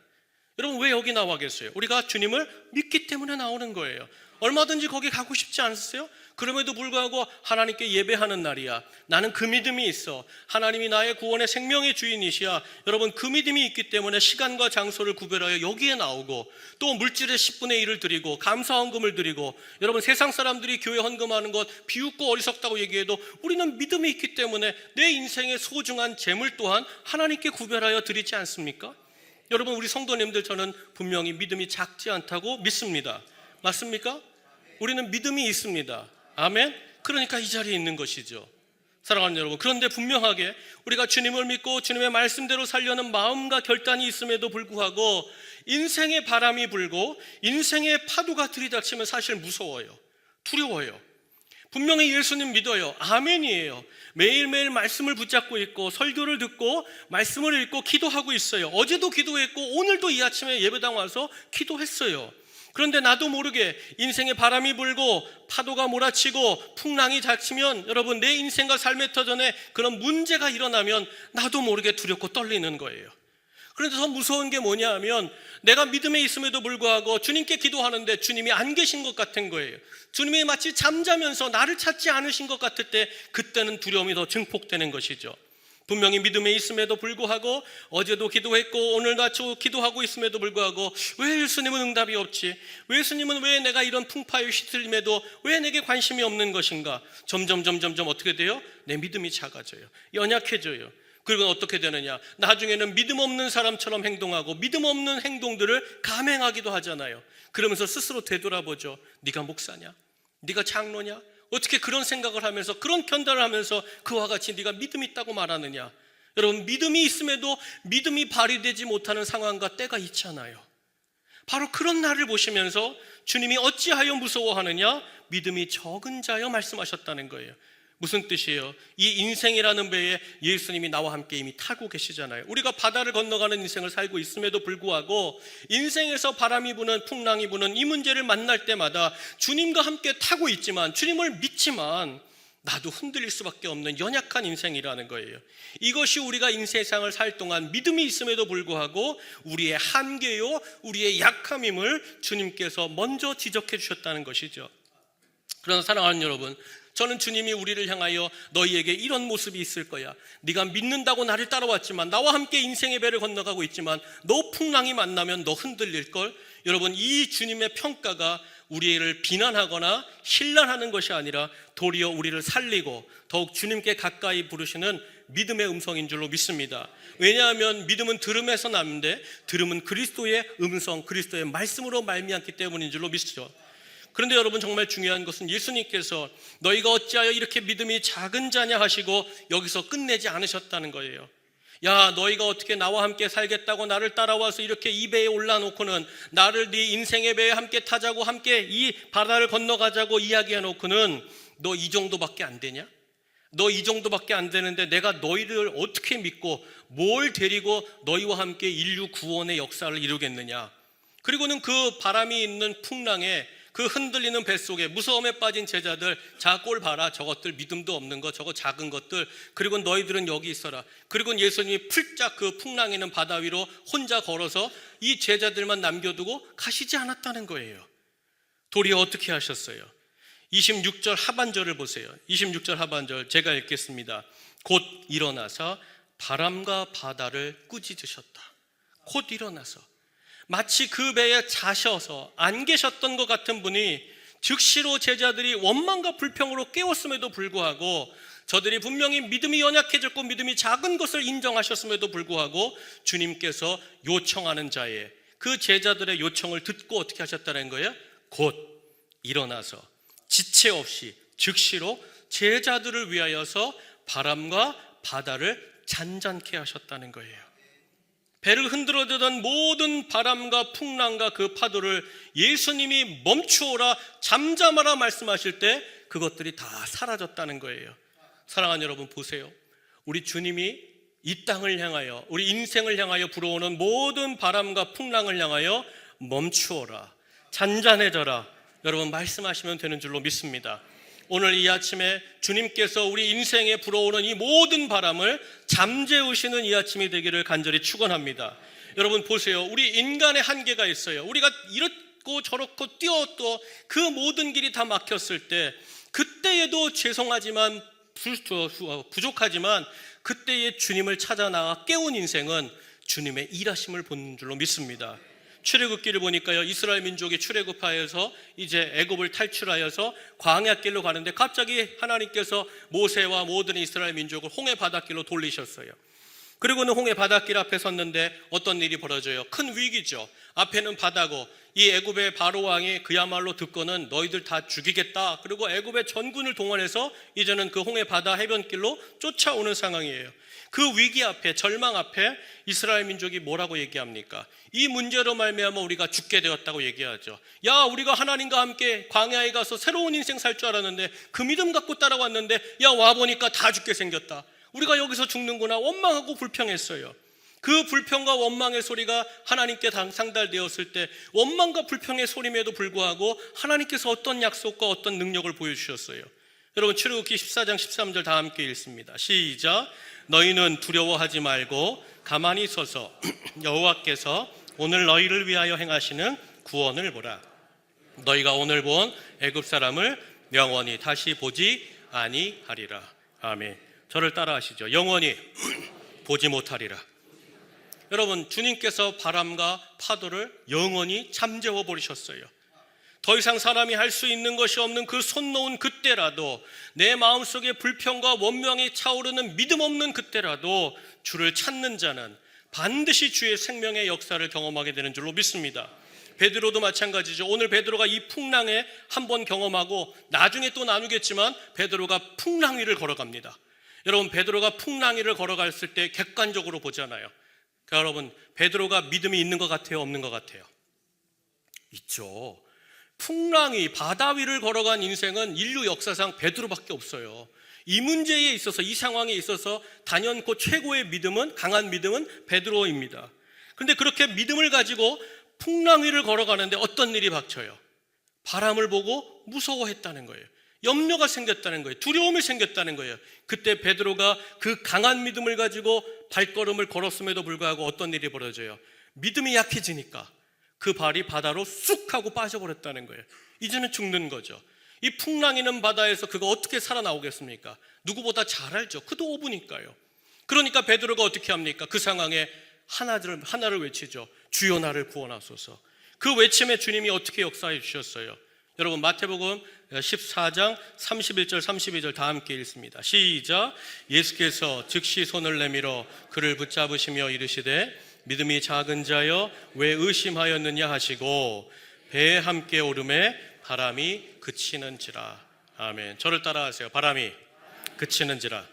여러분, 왜 여기 나와 계세요? 우리가 주님을 믿기 때문에 나오는 거예요. 얼마든지 거기 가고 싶지 않으세요? 그럼에도 불구하고 하나님께 예배하는 날이야. 나는 그 믿음이 있어. 하나님이 나의 구원의 생명의 주인이시야. 여러분, 그 믿음이 있기 때문에 시간과 장소를 구별하여 여기에 나오고, 또 물질의 10분의 1을 드리고 감사 헌금을 드리고, 여러분, 세상 사람들이 교회 헌금하는 것 비웃고 어리석다고 얘기해도 우리는 믿음이 있기 때문에 내 인생의 소중한 재물 또한 하나님께 구별하여 드리지 않습니까? 여러분, 우리 성도님들, 저는 분명히 믿음이 작지 않다고 믿습니다. 맞습니까? 우리는 믿음이 있습니다. 아멘. 그러니까 이 자리에 있는 것이죠. 사랑하는 여러분, 그런데 분명하게 우리가 주님을 믿고 주님의 말씀대로 살려는 마음과 결단이 있음에도 불구하고 인생의 바람이 불고 인생의 파도가 들이닥치면 사실 무서워요. 두려워요. 분명히 예수님 믿어요. 아멘이에요. 매일매일 말씀을 붙잡고 있고 설교를 듣고 말씀을 읽고 기도하고 있어요. 어제도 기도했고 오늘도 이 아침에 예배당 와서 기도했어요. 그런데 나도 모르게 인생의 바람이 불고 파도가 몰아치고 풍랑이 닥치면, 여러분, 내 인생과 삶의 터전에 그런 문제가 일어나면 나도 모르게 두렵고 떨리는 거예요. 그런데 더 무서운 게 뭐냐 하면 내가 믿음에 있음에도 불구하고 주님께 기도하는데 주님이 안 계신 것 같은 거예요. 주님이 마치 잠자면서 나를 찾지 않으신 것 같을 때 그때는 두려움이 더 증폭되는 것이죠. 분명히 믿음에 있음에도 불구하고 어제도 기도했고 오늘 낮도 기도하고 있음에도 불구하고 왜 예수님은 응답이 없지? 왜 예수님은 왜 내가 이런 풍파에 휘둘림에도 왜 내게 관심이 없는 것인가? 점점 어떻게 돼요? 내 믿음이 작아져요. 연약해져요. 그리고 어떻게 되느냐? 나중에는 믿음 없는 사람처럼 행동하고 믿음 없는 행동들을 감행하기도 하잖아요. 그러면서 스스로 되돌아보죠. 네가 목사냐? 네가 장로냐? 어떻게 그런 생각을 하면서 그런 견달을 하면서 그와 같이 네가 믿음이 있다고 말하느냐? 여러분, 믿음이 있음에도 믿음이 발휘되지 못하는 상황과 때가 있잖아요. 바로 그런 나를 보시면서 주님이 어찌하여 무서워하느냐? 믿음이 적은 자여 말씀하셨다는 거예요. 무슨 뜻이에요? 이 인생이라는 배에 예수님이 나와 함께 이미 타고 계시잖아요. 우리가 바다를 건너가는 인생을 살고 있음에도 불구하고 인생에서 바람이 부는 풍랑이 부는 이 문제를 만날 때마다 주님과 함께 타고 있지만, 주님을 믿지만 나도 흔들릴 수밖에 없는 연약한 인생이라는 거예요. 이것이 우리가 인생상을 살 동안 믿음이 있음에도 불구하고 우리의 한계요, 우리의 약함임을 주님께서 먼저 지적해 주셨다는 것이죠. 그러나 사랑하는 여러분, 저는 주님이 우리를 향하여 너희에게 이런 모습이 있을 거야. 네가 믿는다고 나를 따라왔지만, 나와 함께 인생의 배를 건너가고 있지만 너 풍랑이 만나면 너 흔들릴걸. 여러분, 이 주님의 평가가 우리를 비난하거나 신란하는 것이 아니라 도리어 우리를 살리고 더욱 주님께 가까이 부르시는 믿음의 음성인 줄로 믿습니다. 왜냐하면 믿음은 들음에서 나는데 들음은 그리스도의 음성, 그리스도의 말씀으로 말미암기 때문인 줄로 믿죠. 그런데 여러분, 정말 중요한 것은 예수님께서 너희가 어찌하여 이렇게 믿음이 작은 자냐 하시고 여기서 끝내지 않으셨다는 거예요. 야, 너희가 어떻게 나와 함께 살겠다고 나를 따라와서 이렇게 이 배에 올라놓고는, 나를 네 인생의 배에 함께 타자고 함께 이 바다를 건너가자고 이야기해놓고는 너 이 정도밖에 안 되냐? 너 이 정도밖에 안 되는데 내가 너희를 어떻게 믿고 뭘 데리고 너희와 함께 인류 구원의 역사를 이루겠느냐? 그리고는 그 바람이 있는 풍랑에, 그 흔들리는 뱃속에 무서움에 빠진 제자들, 자 꼴 봐라, 저것들 믿음도 없는 거, 저거 작은 것들, 그리고 너희들은 여기 있어라. 그리고 예수님이 풀짝 그 풍랑이는 바다 위로 혼자 걸어서 이 제자들만 남겨두고 가시지 않았다는 거예요. 도리어 어떻게 하셨어요? 26절 하반절을 보세요. 26절 하반절 제가 읽겠습니다. 곧 일어나서 바람과 바다를 꾸짖으셨다. 곧 일어나서, 마치 그 배에 자셔서 안 계셨던 것 같은 분이 즉시로 제자들이 원망과 불평으로 깨웠음에도 불구하고, 저들이 분명히 믿음이 연약해졌고 믿음이 작은 것을 인정하셨음에도 불구하고 주님께서 요청하는 자의, 그 제자들의 요청을 듣고 어떻게 하셨다는 거예요? 곧 일어나서 지체 없이 즉시로 제자들을 위하여서 바람과 바다를 잔잔케 하셨다는 거예요. 배를 흔들어대던 모든 바람과 풍랑과 그 파도를 예수님이 멈추어라, 잠잠하라 말씀하실 때 그것들이 다 사라졌다는 거예요. 사랑하는 여러분, 보세요. 우리 주님이 이 땅을 향하여, 우리 인생을 향하여 불어오는 모든 바람과 풍랑을 향하여 멈추어라, 잔잔해져라, 여러분 말씀하시면 되는 줄로 믿습니다. 오늘 이 아침에 주님께서 우리 인생에 불어오는 이 모든 바람을 잠재우시는 이 아침이 되기를 간절히 축원합니다. 여러분 보세요. 우리 인간의 한계가 있어요. 우리가 이렇고 저렇고 뛰어도 그 모든 길이 다 막혔을 때, 그때에도 죄송하지만 부족하지만 그때에 주님을 찾아 나가 깨운 인생은 주님의 일하심을 보는 줄로 믿습니다. 출애굽기를 보니까요, 이스라엘 민족이 출애굽하여서 이제 애굽을 탈출하여서 광야길로 가는데 갑자기 하나님께서 모세와 모든 이스라엘 민족을 홍해 바닷길로 돌리셨어요. 그리고는 홍해 바닷길 앞에 섰는데 어떤 일이 벌어져요? 큰 위기죠. 앞에는 바다고 이 애굽의 바로 왕이 그야말로 듣고는 너희들 다 죽이겠다. 그리고 애굽의 전군을 동원해서 이제는 그 홍해 바다 해변길로 쫓아오는 상황이에요. 그 위기 앞에, 절망 앞에 이스라엘 민족이 뭐라고 얘기합니까? 이 문제로 말미암아 우리가 죽게 되었다고 얘기하죠. 야, 우리가 하나님과 함께 광야에 가서 새로운 인생 살 줄 알았는데, 그 믿음 갖고 따라왔는데, 야, 와보니까 다 죽게 생겼다. 우리가 여기서 죽는구나. 원망하고 불평했어요. 그 불평과 원망의 소리가 하나님께 상달되었을 때, 원망과 불평의 소림에도 불구하고 하나님께서 어떤 약속과 어떤 능력을 보여주셨어요. 여러분 출애굽기 14장 13절 다 함께 읽습니다. 시작. 너희는 두려워하지 말고 가만히 서서 여호와께서 오늘 너희를 위하여 행하시는 구원을 보라. 너희가 오늘 본 애굽 사람을 영원히 다시 보지 아니하리라. 아멘. 저를 따라하시죠. 영원히 보지 못하리라. 여러분, 주님께서 바람과 파도를 영원히 잠재워 버리셨어요. 더 이상 사람이 할 수 있는 것이 없는 그 손 놓은 그때라도, 내 마음속에 불평과 원망이 차오르는 믿음 없는 그때라도 주를 찾는 자는 반드시 주의 생명의 역사를 경험하게 되는 줄로 믿습니다. 베드로도 마찬가지죠. 오늘 베드로가 이 풍랑에 한번 경험하고 나중에 또 나누겠지만 베드로가 풍랑 위를 걸어갑니다. 여러분, 베드로가 풍랑 위를 걸어갔을 때 객관적으로 보잖아요. 그러니까 여러분, 베드로가 믿음이 있는 것 같아요, 없는 것 같아요? 있죠. 풍랑이 바다 위를 걸어간 인생은 인류 역사상 베드로밖에 없어요. 이 문제에 있어서, 이 상황에 있어서 단연코 최고의 믿음은, 강한 믿음은 베드로입니다. 그런데 그렇게 믿음을 가지고 풍랑 위를 걸어가는데 어떤 일이 닥쳐요? 바람을 보고 무서워했다는 거예요. 염려가 생겼다는 거예요. 두려움이 생겼다는 거예요. 그때 베드로가 그 강한 믿음을 가지고 발걸음을 걸었음에도 불구하고 어떤 일이 벌어져요? 믿음이 약해지니까 그 발이 바다로 쑥 하고 빠져버렸다는 거예요. 이제는 죽는 거죠. 이 풍랑이는 바다에서 그가 어떻게 살아나오겠습니까? 누구보다 잘 알죠. 그도 어부니까요. 그러니까 베드로가 어떻게 합니까? 그 상황에 하나를 외치죠. 주여 나를 구원하소서. 그 외침에 주님이 어떻게 역사해 주셨어요? 여러분, 마태복음 14장 31절 32절 다 함께 읽습니다. 시작. 예수께서 즉시 손을 내밀어 그를 붙잡으시며 이르시되 믿음이 작은 자여 왜 의심하였느냐 하시고 배에 함께 오름에 바람이 그치는지라. 아멘. 저를 따라하세요. 바람이 그치는지라.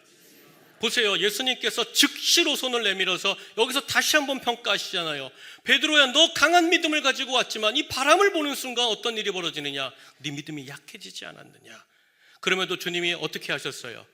보세요. 예수님께서 즉시로 손을 내밀어서 여기서 다시 한번 평가하시잖아요. 베드로야, 너 강한 믿음을 가지고 왔지만 이 바람을 보는 순간 어떤 일이 벌어지느냐? 네 믿음이 약해지지 않았느냐? 그럼에도 주님이 어떻게 하셨어요?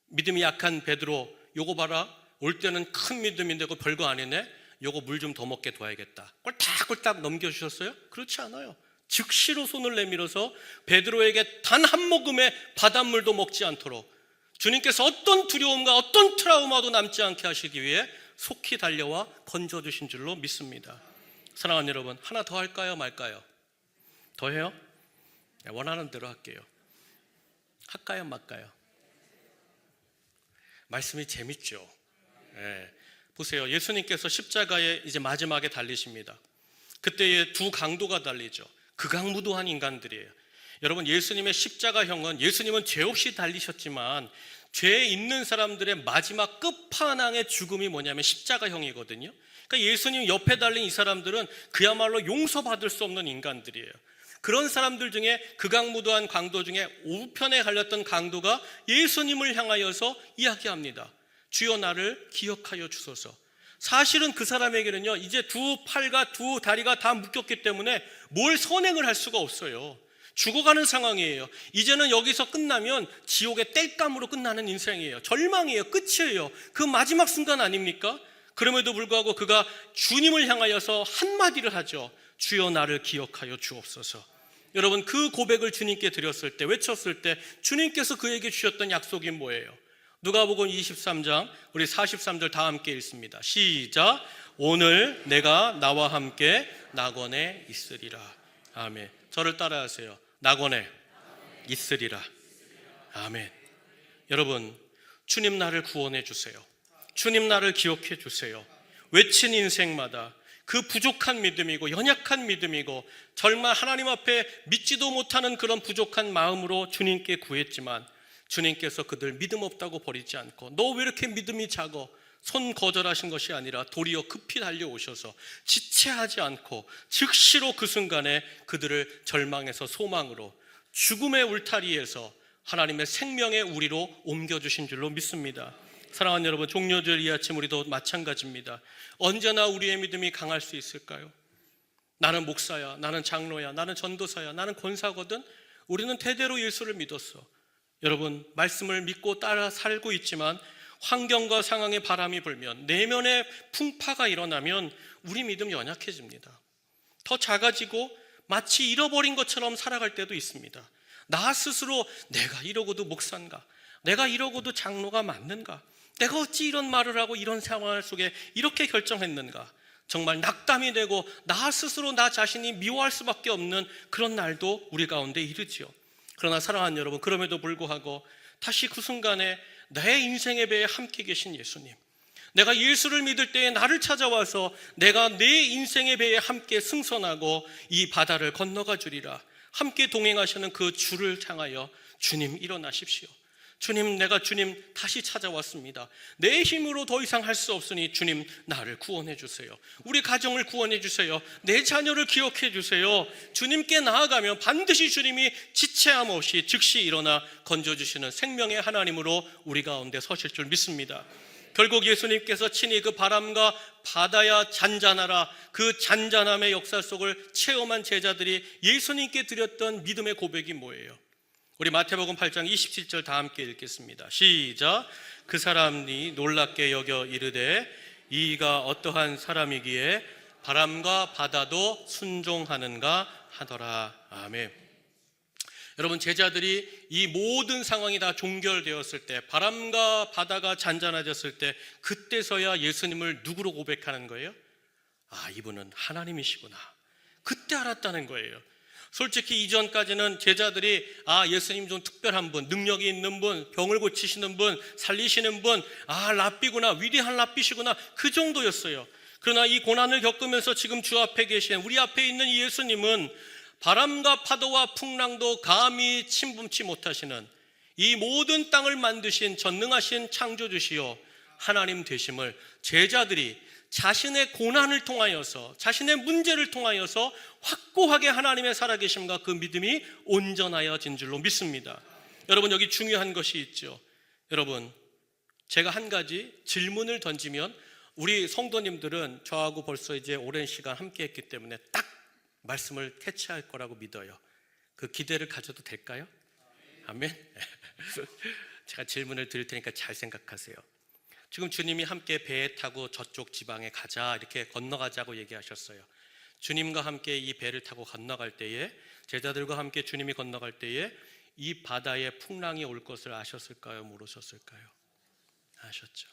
믿음이 약한 베드로, 요거 봐라. 올 때는 큰 믿음인데 그거 별거 아니네. 요거 물 좀 더 먹게 둬야겠다. 꼴딱꼴딱 넘겨주셨어요? 그렇지 않아요. 즉시로 손을 내밀어서 베드로에게 단 한 모금의 바닷물도 먹지 않도록 주님께서 어떤 두려움과 어떤 트라우마도 남지 않게 하시기 위해 속히 달려와 건져주신 줄로 믿습니다. 사랑하는 여러분, 하나 더 할까요, 말까요? 더 해요? 원하는 대로 할게요. 할까요, 말까요? 말씀이 재밌죠. 네. 보세요. 예수님께서 십자가에 이제 마지막에 달리십니다. 그때에 두 강도가 달리죠. 극악무도한 인간들이에요. 여러분, 예수님의 십자가형은, 예수님은 죄 없이 달리셨지만 죄 있는 사람들의 마지막 끝판왕의 죽음이 뭐냐면 십자가형이거든요. 그러니까 예수님 옆에 달린 이 사람들은 그야말로 용서받을 수 없는 인간들이에요. 그런 사람들 중에, 극악무도한 강도 중에 우편에 갈렸던 강도가 예수님을 향하여서 이야기합니다. 주여 나를 기억하여 주소서. 사실은 그 사람에게는요, 이제 두 팔과 두 다리가 다 묶였기 때문에 뭘 선행을 할 수가 없어요. 죽어가는 상황이에요. 이제는 여기서 끝나면 지옥의 땔감으로 끝나는 인생이에요. 절망이에요. 끝이에요. 그 마지막 순간 아닙니까? 그럼에도 불구하고 그가 주님을 향하여서 한마디를 하죠. 주여 나를 기억하여 주옵소서. 여러분, 그 고백을 주님께 드렸을 때, 외쳤을 때 주님께서 그에게 주셨던 약속이 뭐예요? 누가복음 23장 우리 43절 다 함께 읽습니다. 시작. 오늘 내가 나와 함께 낙원에 있으리라. 아멘. 저를 따라하세요. 낙원에 있으리라. 아멘. 여러분, 주님 나를 구원해 주세요. 주님 나를 기억해 주세요. 외친 인생마다 그 부족한 믿음이고 연약한 믿음이고 정말 하나님 앞에 믿지도 못하는 그런 부족한 마음으로 주님께 구했지만 주님께서 그들 믿음 없다고 버리지 않고 너 왜 이렇게 믿음이 작어? 손 거절하신 것이 아니라 도리어 급히 달려오셔서 지체하지 않고 즉시로 그 순간에 그들을 절망에서 소망으로, 죽음의 울타리에서 하나님의 생명의 우리로 옮겨주신 줄로 믿습니다. 사랑하는 여러분, 종료절 이 아침 우리도 마찬가지입니다. 언제나 우리의 믿음이 강할 수 있을까요? 나는 목사야, 나는 장로야, 나는 전도사야, 나는 권사거든. 우리는 대대로 예수를 믿었어. 여러분, 말씀을 믿고 따라 살고 있지만 환경과 상황의 바람이 불면, 내면의 풍파가 일어나면 우리 믿음 연약해집니다. 더 작아지고 마치 잃어버린 것처럼 살아갈 때도 있습니다. 나 스스로 내가 이러고도 목사인가? 내가 이러고도 장로가 맞는가? 내가 어찌 이런 말을 하고 이런 상황 속에 이렇게 결정했는가? 정말 낙담이 되고 나 스스로 나 자신이 미워할 수밖에 없는 그런 날도 우리 가운데 이르지요. 그러나 사랑하는 여러분, 그럼에도 불구하고 다시 그 순간에 내 인생의 배에 함께 계신 예수님, 내가 예수를 믿을 때에 나를 찾아와서 내가 내 인생의 배에 함께 승선하고 이 바다를 건너가 주리라, 함께 동행하시는 그 주를 향하여 주님 일어나십시오. 주님, 내가 주님 다시 찾아왔습니다. 내 힘으로 더 이상 할 수 없으니 주님 나를 구원해 주세요. 우리 가정을 구원해 주세요. 내 자녀를 기억해 주세요. 주님께 나아가면 반드시 주님이 지체함 없이 즉시 일어나 건져주시는 생명의 하나님으로 우리 가운데 서실 줄 믿습니다. 결국 예수님께서 친히 그 바람과 바다야 잔잔하라, 그 잔잔함의 역사 속을 체험한 제자들이 예수님께 드렸던 믿음의 고백이 뭐예요? 우리 마태복음 8장 27절 다 함께 읽겠습니다. 시작. 그 사람이 놀랍게 여겨 이르되 이가 어떠한 사람이기에 바람과 바다도 순종하는가 하더라. 아멘. 여러분, 제자들이 이 모든 상황이 다 종결되었을 때, 바람과 바다가 잔잔해졌을 때, 그때서야 예수님을 누구로 고백하는 거예요? 아, 이분은 하나님이시구나. 그때 알았다는 거예요. 솔직히 이전까지는 제자들이 예수님 좀 특별한 분, 능력이 있는 분, 병을 고치시는 분, 살리시는 분, 랍비구나, 위대한 랍비시구나, 그 정도였어요. 그러나 이 고난을 겪으면서 지금 주 앞에 계신, 우리 앞에 있는 이 예수님은 바람과 파도와 풍랑도 감히 침범치 못하시는 이 모든 땅을 만드신 전능하신 창조주시요 하나님 되심을 제자들이 자신의 고난을 통하여서, 자신의 문제를 통하여서 확고하게 하나님의 살아계심과 그 믿음이 온전하여진 줄로 믿습니다. 여러분, 여기 중요한 것이 있죠. 여러분, 제가 한 가지 질문을 던지면 우리 성도님들은 저하고 벌써 이제 오랜 시간 함께 했기 때문에 딱 말씀을 캐치할 거라고 믿어요. 그 기대를 가져도 될까요? 아멘. 제가 질문을 드릴 테니까 잘 생각하세요. 지금 주님이 함께 배에 타고 저쪽 지방에 가자, 이렇게 건너가자고 얘기하셨어요. 주님과 함께 이 배를 타고 건너갈 때에, 제자들과 함께 주님이 건너갈 때에 이 바다에 풍랑이 올 것을 아셨을까요? 모르셨을까요? 아셨죠.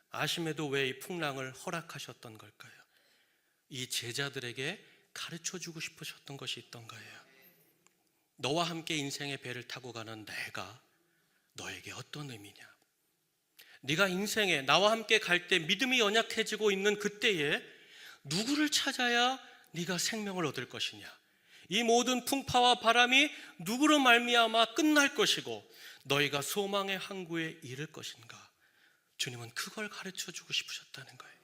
아심에도 왜 이 풍랑을 허락하셨던 걸까요? 이 제자들에게 가르쳐주고 싶으셨던 것이 있던 거예요. 너와 함께 인생의 배를 타고 가는 내가 너에게 어떤 의미냐? 네가 인생에 나와 함께 갈 때 믿음이 연약해지고 있는 그때에 누구를 찾아야 네가 생명을 얻을 것이냐? 이 모든 풍파와 바람이 누구로 말미암아 끝날 것이고 너희가 소망의 항구에 이를 것인가? 주님은 그걸 가르쳐주고 싶으셨다는 거예요.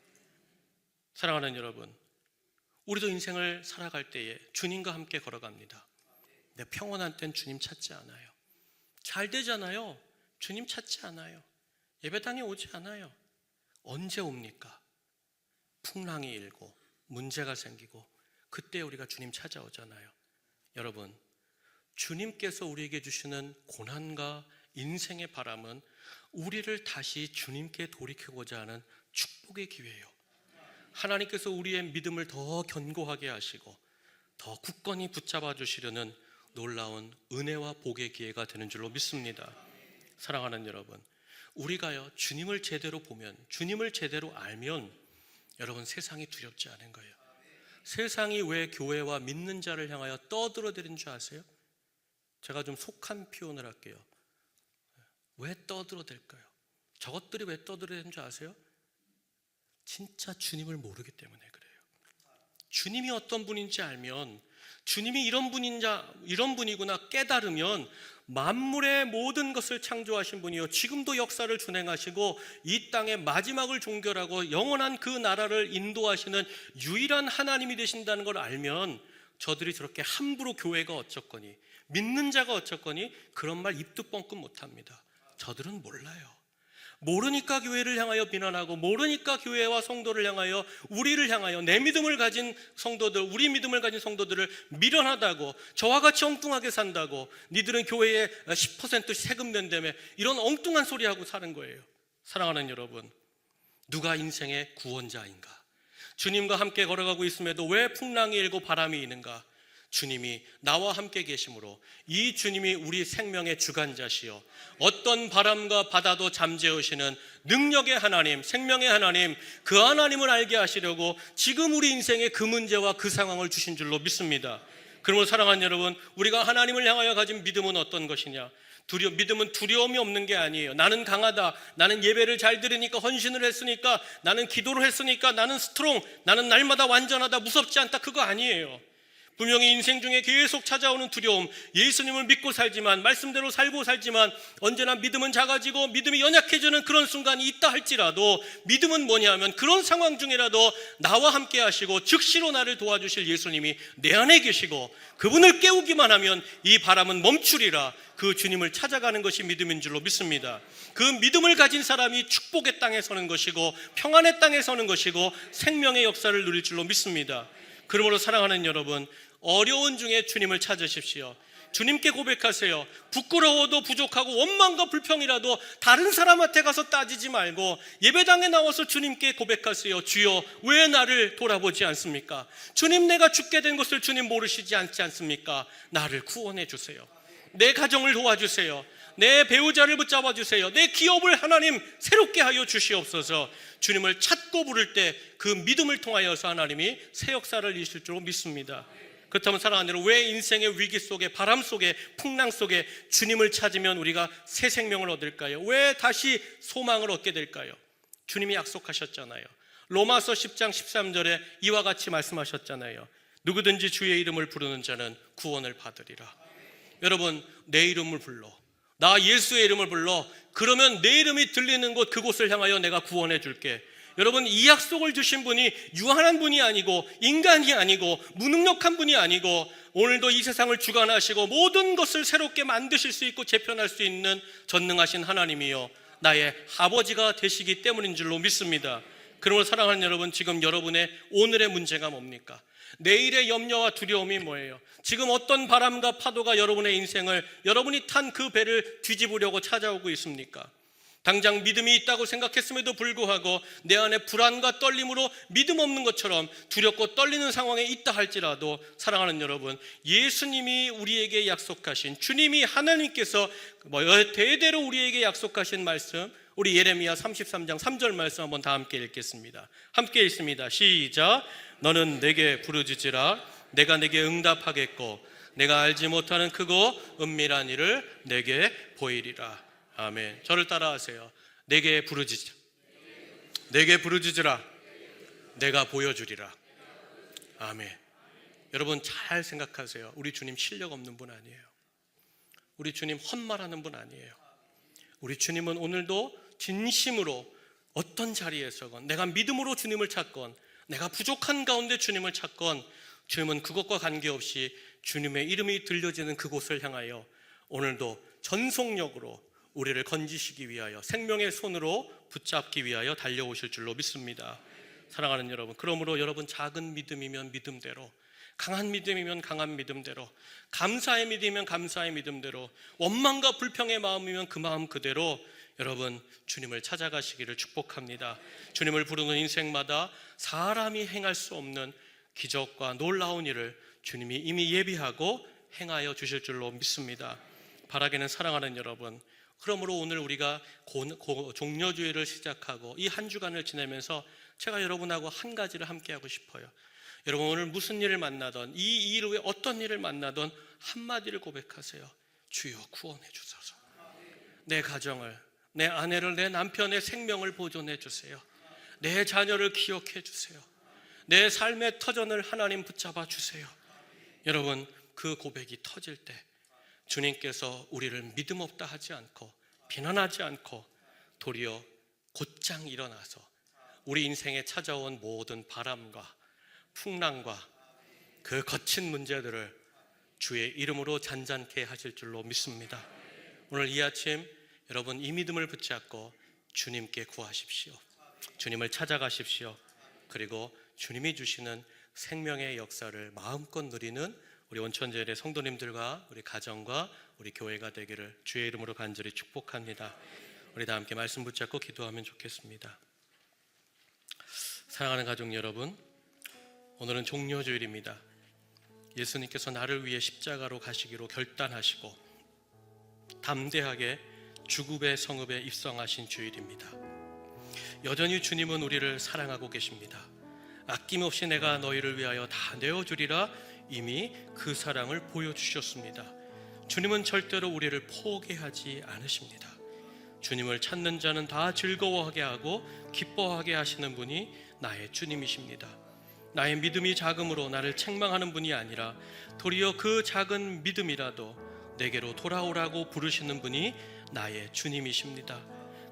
사랑하는 여러분, 우리도 인생을 살아갈 때에 주님과 함께 걸어갑니다. 내 평온한 때는 주님 찾지 않아요. 잘 되잖아요. 주님 찾지 않아요. 예배당에 오지 않아요. 언제 옵니까? 풍랑이 일고 문제가 생기고 그때 우리가 주님 찾아오잖아요. 여러분, 주님께서 우리에게 주시는 고난과 인생의 바람은 우리를 다시 주님께 돌이키고자 하는 축복의 기회예요. 하나님께서 우리의 믿음을 더 견고하게 하시고 더 굳건히 붙잡아 주시려는 놀라운 은혜와 복의 기회가 되는 줄로 믿습니다. 사랑하는 여러분, 우리가요 주님을 제대로 보면, 주님을 제대로 알면 여러분 세상이 두렵지 않은 거예요. 세상이 왜 교회와 믿는 자를 향하여 떠들어대는 줄 아세요? 제가 좀 속한 표현을 할게요. 왜 떠들어댈까요? 저것들이 왜 떠들어대는 줄 아세요? 진짜 주님을 모르기 때문에 그래요. 주님이 어떤 분인지 알면, 주님이 이런 분이구나 깨달으면 만물의 모든 것을 창조하신 분이요 지금도 역사를 준행하시고 이 땅의 마지막을 종결하고 영원한 그 나라를 인도하시는 유일한 하나님이 되신다는 걸 알면 저들이 저렇게 함부로 교회가 어쩌거니, 믿는 자가 어쩌거니 그런 말 입도 뻥끗 못합니다. 저들은 몰라요. 모르니까 교회를 향하여 비난하고, 모르니까 교회와 성도를 향하여, 우리를 향하여, 내 믿음을 가진 성도들, 우리 믿음을 가진 성도들을 미련하다고, 저와 같이 엉뚱하게 산다고, 니들은 교회에 10% 세금 낸다며 이런 엉뚱한 소리하고 사는 거예요. 사랑하는 여러분, 누가 인생의 구원자인가? 주님과 함께 걸어가고 있음에도 왜 풍랑이 일고 바람이 이는가? 주님이 나와 함께 계심으로 이 주님이 우리 생명의 주관자시요 어떤 바람과 바다도 잠재우시는 능력의 하나님, 생명의 하나님, 그 하나님을 알게 하시려고 지금 우리 인생의 그 문제와 그 상황을 주신 줄로 믿습니다. 그러므로 사랑하는 여러분, 우리가 하나님을 향하여 가진 믿음은 어떤 것이냐? 믿음은 두려움이 없는 게 아니에요. 나는 강하다, 나는 예배를 잘 들으니까, 헌신을 했으니까, 나는 기도를 했으니까, 나는 스트롱, 나는 날마다 완전하다, 무섭지 않다, 그거 아니에요. 분명히 인생 중에 계속 찾아오는 두려움, 예수님을 믿고 살지만, 말씀대로 살고 살지만 언제나 믿음은 작아지고 믿음이 연약해지는 그런 순간이 있다 할지라도, 믿음은 뭐냐 하면 그런 상황 중이라도 나와 함께 하시고 즉시로 나를 도와주실 예수님이 내 안에 계시고 그분을 깨우기만 하면 이 바람은 멈추리라. 그 주님을 찾아가는 것이 믿음인 줄로 믿습니다. 그 믿음을 가진 사람이 축복의 땅에 서는 것이고 평안의 땅에 서는 것이고 생명의 역사를 누릴 줄로 믿습니다. 그러므로 사랑하는 여러분, 어려운 중에 주님을 찾으십시오. 주님께 고백하세요. 부끄러워도 부족하고 원망과 불평이라도 다른 사람한테 가서 따지지 말고 예배당에 나와서 주님께 고백하세요. 주여, 왜 나를 돌아보지 않습니까? 주님, 내가 죽게 된 것을 주님 모르시지 않지 않습니까? 나를 구원해 주세요. 내 가정을 도와주세요. 내 배우자를 붙잡아 주세요. 내 기업을 하나님 새롭게 하여 주시옵소서. 주님을 찾고 부를 때 그 믿음을 통하여서 하나님이 새 역사를 이루실 줄 믿습니다. 그렇다면 사랑하는 여러분, 왜 인생의 위기 속에, 바람 속에, 풍랑 속에 주님을 찾으면 우리가 새 생명을 얻을까요? 왜 다시 소망을 얻게 될까요? 주님이 약속하셨잖아요. 로마서 10장 13절에 이와 같이 말씀하셨잖아요. 누구든지 주의 이름을 부르는 자는 구원을 받으리라. 여러분, 내 이름을 불러, 나 예수의 이름을 불러, 그러면 내 이름이 들리는 곳 그곳을 향하여 내가 구원해 줄게. 여러분, 이 약속을 주신 분이 유한한 분이 아니고 인간이 아니고 무능력한 분이 아니고 오늘도 이 세상을 주관하시고 모든 것을 새롭게 만드실 수 있고 재편할 수 있는 전능하신 하나님이요 나의 아버지가 되시기 때문인 줄로 믿습니다. 그러므로 사랑하는 여러분, 지금 여러분의 오늘의 문제가 뭡니까? 내일의 염려와 두려움이 뭐예요? 지금 어떤 바람과 파도가 여러분의 인생을, 여러분이 탄 그 배를 뒤집으려고 찾아오고 있습니까? 당장 믿음이 있다고 생각했음에도 불구하고 내 안에 불안과 떨림으로 믿음 없는 것처럼 두렵고 떨리는 상황에 있다 할지라도 사랑하는 여러분, 예수님이 우리에게 약속하신, 주님이 하나님께서 대대로 우리에게 약속하신 말씀, 우리 예레미야 33장 3절 말씀 한번 다 함께 읽겠습니다. 함께 읽습니다. 시작. 너는 내게 부르짖으라. 내가 내게 응답하겠고 내가 알지 못하는 크고 은밀한 일을 내게 보이리라. 아멘. 저를 따라하세요. 내게 부르짖으라. 내게 부르짖으라. 내가 보여주리라. 아멘. 여러분 잘 생각하세요. 우리 주님 실력 없는 분 아니에요. 우리 주님 헛말하는 분 아니에요. 우리 주님은 오늘도 진심으로 어떤 자리에서건, 내가 믿음으로 주님을 찾건, 내가 부족한 가운데 주님을 찾건, 주님은 그것과 관계없이 주님의 이름이 들려지는 그곳을 향하여 오늘도 전속력으로 우리를 건지시기 위하여, 생명의 손으로 붙잡기 위하여 달려오실 줄로 믿습니다. 사랑하는 여러분, 그러므로 여러분 작은 믿음이면 믿음대로, 강한 믿음이면 강한 믿음대로, 감사의 믿음이면 감사의 믿음대로, 원망과 불평의 마음이면 그 마음 그대로 여러분 주님을 찾아가시기를 축복합니다. 주님을 부르는 인생마다 사람이 행할 수 없는 기적과 놀라운 일을 주님이 이미 예비하고 행하여 주실 줄로 믿습니다. 바라기는 사랑하는 여러분, 그러므로 오늘 우리가 종려주일을 시작하고 이 한 주간을 지내면서 제가 여러분하고 한 가지를 함께 하고 싶어요. 여러분 오늘 무슨 일을 만나던, 이 일 후에 어떤 일을 만나던 한마디를 고백하세요. 주여 구원해 주소서. 내 가정을, 내 아내를, 내 남편의 생명을 보존해 주세요. 내 자녀를 기억해 주세요. 내 삶의 터전을 하나님 붙잡아 주세요. 여러분 그 고백이 터질 때 주님께서 우리를 믿음 없다 하지 않고 비난하지 않고 도리어 곧장 일어나서 우리 인생에 찾아온 모든 바람과 풍랑과 그 거친 문제들을 주의 이름으로 잔잔케 하실 줄로 믿습니다. 오늘 이 아침 여러분 이 믿음을 붙잡고 주님께 구하십시오. 주님을 찾아가십시오. 그리고 주님이 주시는 생명의 역사를 마음껏 누리는 우리 온천제일의 성도님들과 우리 가정과 우리 교회가 되기를 주의 이름으로 간절히 축복합니다. 우리 다 함께 말씀 붙잡고 기도하면 좋겠습니다. 사랑하는 가족 여러분, 오늘은 종려주일입니다. 예수님께서 나를 위해 십자가로 가시기로 결단하시고 담대하게 주급의 성읍에 입성하신 주일입니다. 여전히 주님은 우리를 사랑하고 계십니다. 아낌없이 내가 너희를 위하여 다 내어주리라 이미 그 사랑을 보여주셨습니다. 주님은 절대로 우리를 포기하지 않으십니다. 주님을 찾는 자는 다 즐거워하게 하고 기뻐하게 하시는 분이 나의 주님이십니다. 나의 믿음이 작음으로 나를 책망하는 분이 아니라 도리어 그 작은 믿음이라도 내게로 돌아오라고 부르시는 분이 나의 주님이십니다.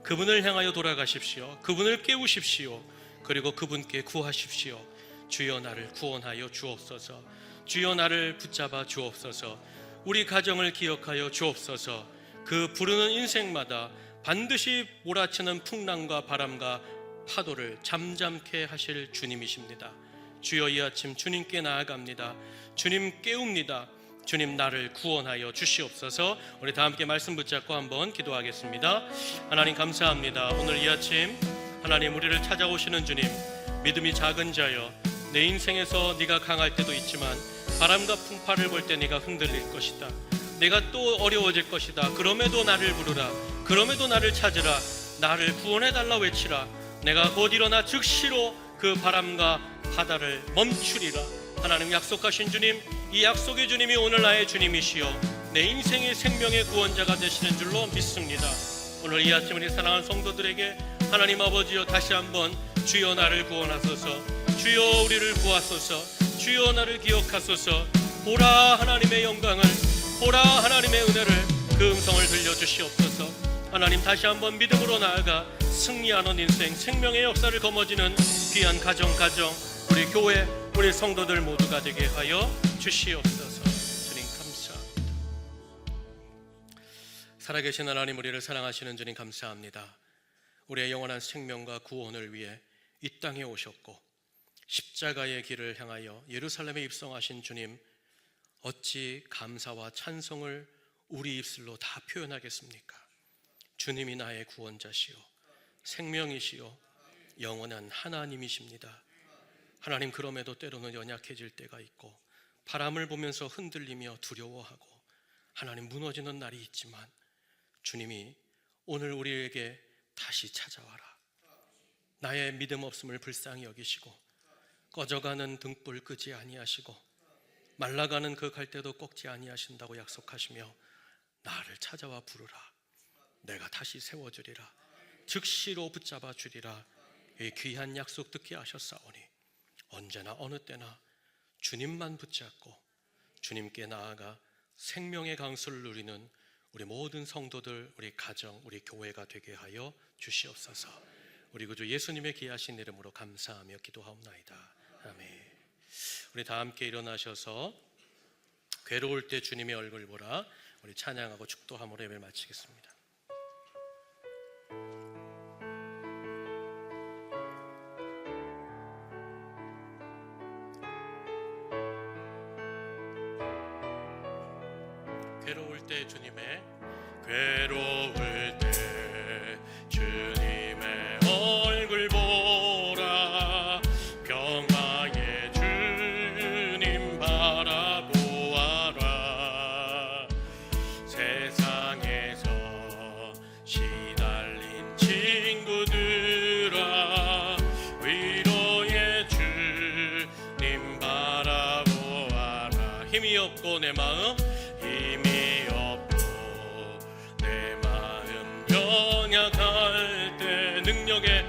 그분을 향하여 돌아가십시오. 그분을 깨우십시오. 그리고 그분께 구하십시오. 주여 나를 구원하여 주옵소서. 주여 나를 붙잡아 주옵소서. 우리 가정을 기억하여 주옵소서. 그 부르는 인생마다 반드시 몰아치는 풍랑과 바람과 파도를 잠잠케 하실 주님이십니다. 주여 이 아침 주님께 나아갑니다. 주님 깨웁니다. 주님 나를 구원하여 주시옵소서. 우리 다 함께 말씀 붙잡고 한번 기도하겠습니다. 하나님 감사합니다. 오늘 이 아침 하나님 우리를 찾아오시는 주님, 믿음이 작은 자여 내 인생에서 네가 강할 때도 있지만 바람과 풍파를 볼 때 네가 흔들릴 것이다. 내가 또 어려워질 것이다. 그럼에도 나를 부르라. 그럼에도 나를 찾으라. 나를 구원해달라 외치라. 내가 곧 일어나 즉시로 그 바람과 바다를 멈추리라. 하나님 약속하신 주님, 이 약속의 주님이 오늘 나의 주님이시여 내 인생의 생명의 구원자가 되시는 줄로 믿습니다. 오늘 이 아침 우리 사랑하는 성도들에게 하나님 아버지여 다시 한번 주여 나를 구원하소서. 주여 우리를 구하소서. 주여 나를 기억하소서. 보라 하나님의 영광을, 보라 하나님의 은혜를, 그 음성을 들려주시옵소서. 하나님 다시 한번 믿음으로 나아가 승리하는 인생, 생명의 역사를 거머쥐는 귀한 가정, 우리 교회, 우리 성도들 모두가 되게 하여 주시옵소서. 주님 감사합니다. 살아계신 하나님, 우리를 사랑하시는 주님 감사합니다. 우리의 영원한 생명과 구원을 위해 이 땅에 오셨고 십자가의 길을 향하여 예루살렘에 입성하신 주님, 어찌 감사와 찬송을 우리 입술로 다 표현하겠습니까? 주님이 나의 구원자시오, 생명이시오, 영원한 하나님이십니다. 하나님, 그럼에도 때로는 연약해질 때가 있고 바람을 보면서 흔들리며 두려워하고 하나님 무너지는 날이 있지만 주님이 오늘 우리에게 다시 찾아와라. 나의 믿음 없음을 불쌍히 여기시고 꺼져가는 등불 끄지 아니하시고 말라가는 그 갈대도 꺾지 아니하신다고 약속하시며 나를 찾아와 부르라. 내가 다시 세워주리라. 즉시로 붙잡아 주리라. 이 귀한 약속 듣게 하셨사오니 언제나 어느 때나 주님만 붙잡고 주님께 나아가 생명의 강수를 누리는 우리 모든 성도들, 우리 가정, 우리 교회가 되게 하여 주시옵소서. 우리 구주 예수님의 귀하신 이름으로 감사하며 기도하옵나이다. 아멘. 우리 다 함께 일어나셔서 괴로울 때 주님의 얼굴 보라, 우리 찬양하고 축도함으로 예배를 마치겠습니다. 괴로울 때 주님의, 괴로울 때 주님의 얼굴 보라. 평화의 주님 바라보아라. 세상에서 시달린 친구들아, 위로의 주님 바라보아라. 힘이 없고 내 마음, 힘이 없고 내 마음 연약할 때 능력의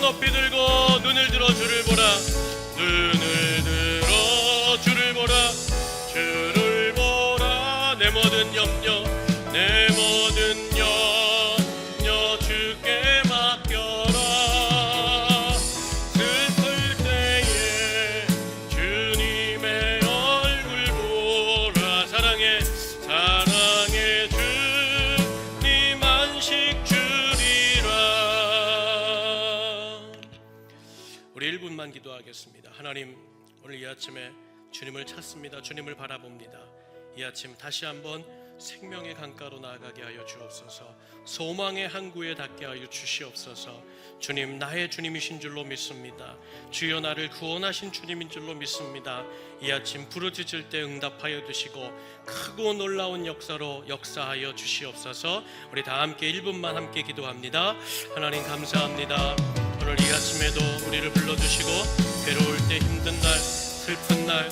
높이 들고 눈을 들어 주를 보라. 눈을 들어 주를 보라. 주를 보라. 내 모든 염려, 내 모든 염려 주께 맡겨라. 슬플 때에 주님의 얼굴 보라. 사랑해 주님 안식 주리라. 우리 1분만 기도하겠습니다. 하나님, 오늘 이 아침에 주님을 찾습니다. 주님을 바라봅니다. 이 아침 다시 한번 생명의 강가로 나아가게 하여 주옵소서. 소망의 항구에 닿게 하여 주시옵소서. 주님, 나의 주님이신 줄로 믿습니다. 주여, 나를 구원하신 주님인 줄로 믿습니다. 이 아침 부르짖을 때 응답하여 주시고 크고 놀라운 역사로 역사하여 주시옵소서. 우리 다 함께 1분만 함께 기도합니다. 하나님 감사합니다. 오늘 이 아침에도 우리를 불러주시고 괴로울 때, 힘든 날, 슬픈 날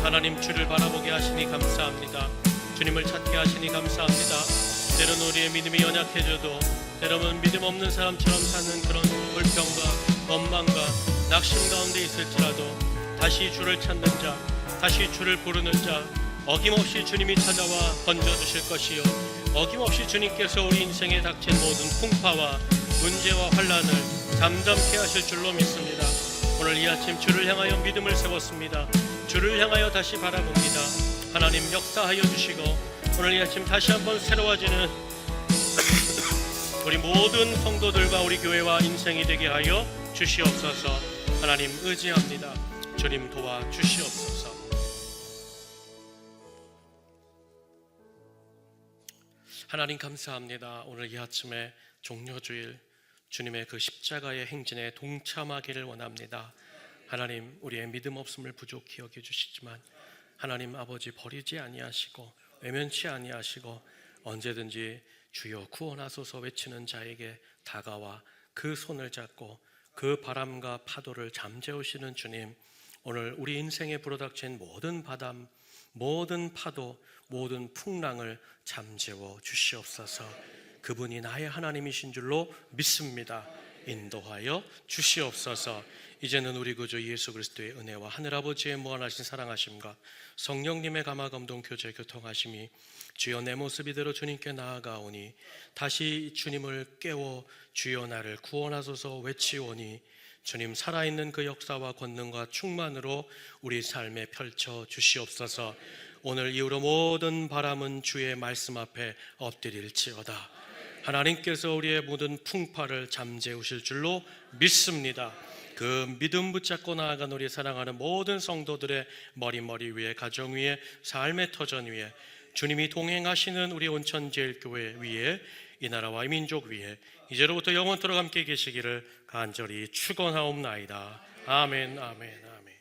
하나님 주를 바라보게 하시니 감사합니다. 주님을 찾게 하시니 감사합니다. 때로는 우리의 믿음이 연약해져도, 때로는 믿음 없는 사람처럼 사는 그런 불평과 원망과 낙심 가운데 있을지라도 다시 주를 찾는 자, 다시 주를 부르는 자, 어김없이 주님이 찾아와 건져주실 것이요, 어김없이 주님께서 우리 인생에 닥친 모든 풍파와 문제와 환난을 잠잠케 하실 줄로 믿습니다. 오늘 이 아침 주를 향하여 믿음을 세웠습니다. 주를 향하여 다시 바라봅니다. 하나님 역사하여 주시고 오늘 이 아침 다시 한번 새로워지는 우리 모든 성도들과 우리 교회와 인생이 되게 하여 주시옵소서. 하나님 의지합니다. 주님 도와 주시옵소서. 하나님 감사합니다. 오늘 이 아침에 종려주일 주님의 그 십자가의 행진에 동참하기를 원합니다. 하나님, 우리의 믿음 없음을 부족히 여겨주시지만 하나님 아버지 버리지 아니하시고 외면치 아니하시고 언제든지 주여 구원하소서 외치는 자에게 다가와 그 손을 잡고 그 바람과 파도를 잠재우시는 주님, 오늘 우리 인생에 불어닥친 모든 바람, 모든 파도, 모든 풍랑을 잠재워 주시옵소서. 그분이 나의 하나님이신 줄로 믿습니다. 인도하여 주시옵소서. 이제는 우리 구주 예수 그리스도의 은혜와 하늘아버지의 무한하신 사랑하심과 성령님의 감화감동 교제 교통하심이 주여 내 모습 이대로 주님께 나아가오니 다시 주님을 깨워 주여 나를 구원하소서 외치오니 주님 살아있는 그 역사와 권능과 충만으로 우리 삶에 펼쳐 주시옵소서. 오늘 이후로 모든 바람은 주의 말씀 앞에 엎드릴지어다. 하나님께서 우리의 모든 풍파를 잠재우실 줄로 믿습니다. 그 믿음 붙잡고 나아간 우리 사랑하는 모든 성도들의 머리 위에, 가정 위에, 삶의 터전 위에, 주님이 동행하시는 우리 온천제일교회 위에, 이 나라와 이 민족 위에 이제로부터 영원토록 함께 계시기를 간절히 축원하옵나이다. 아멘, 아멘, 아멘.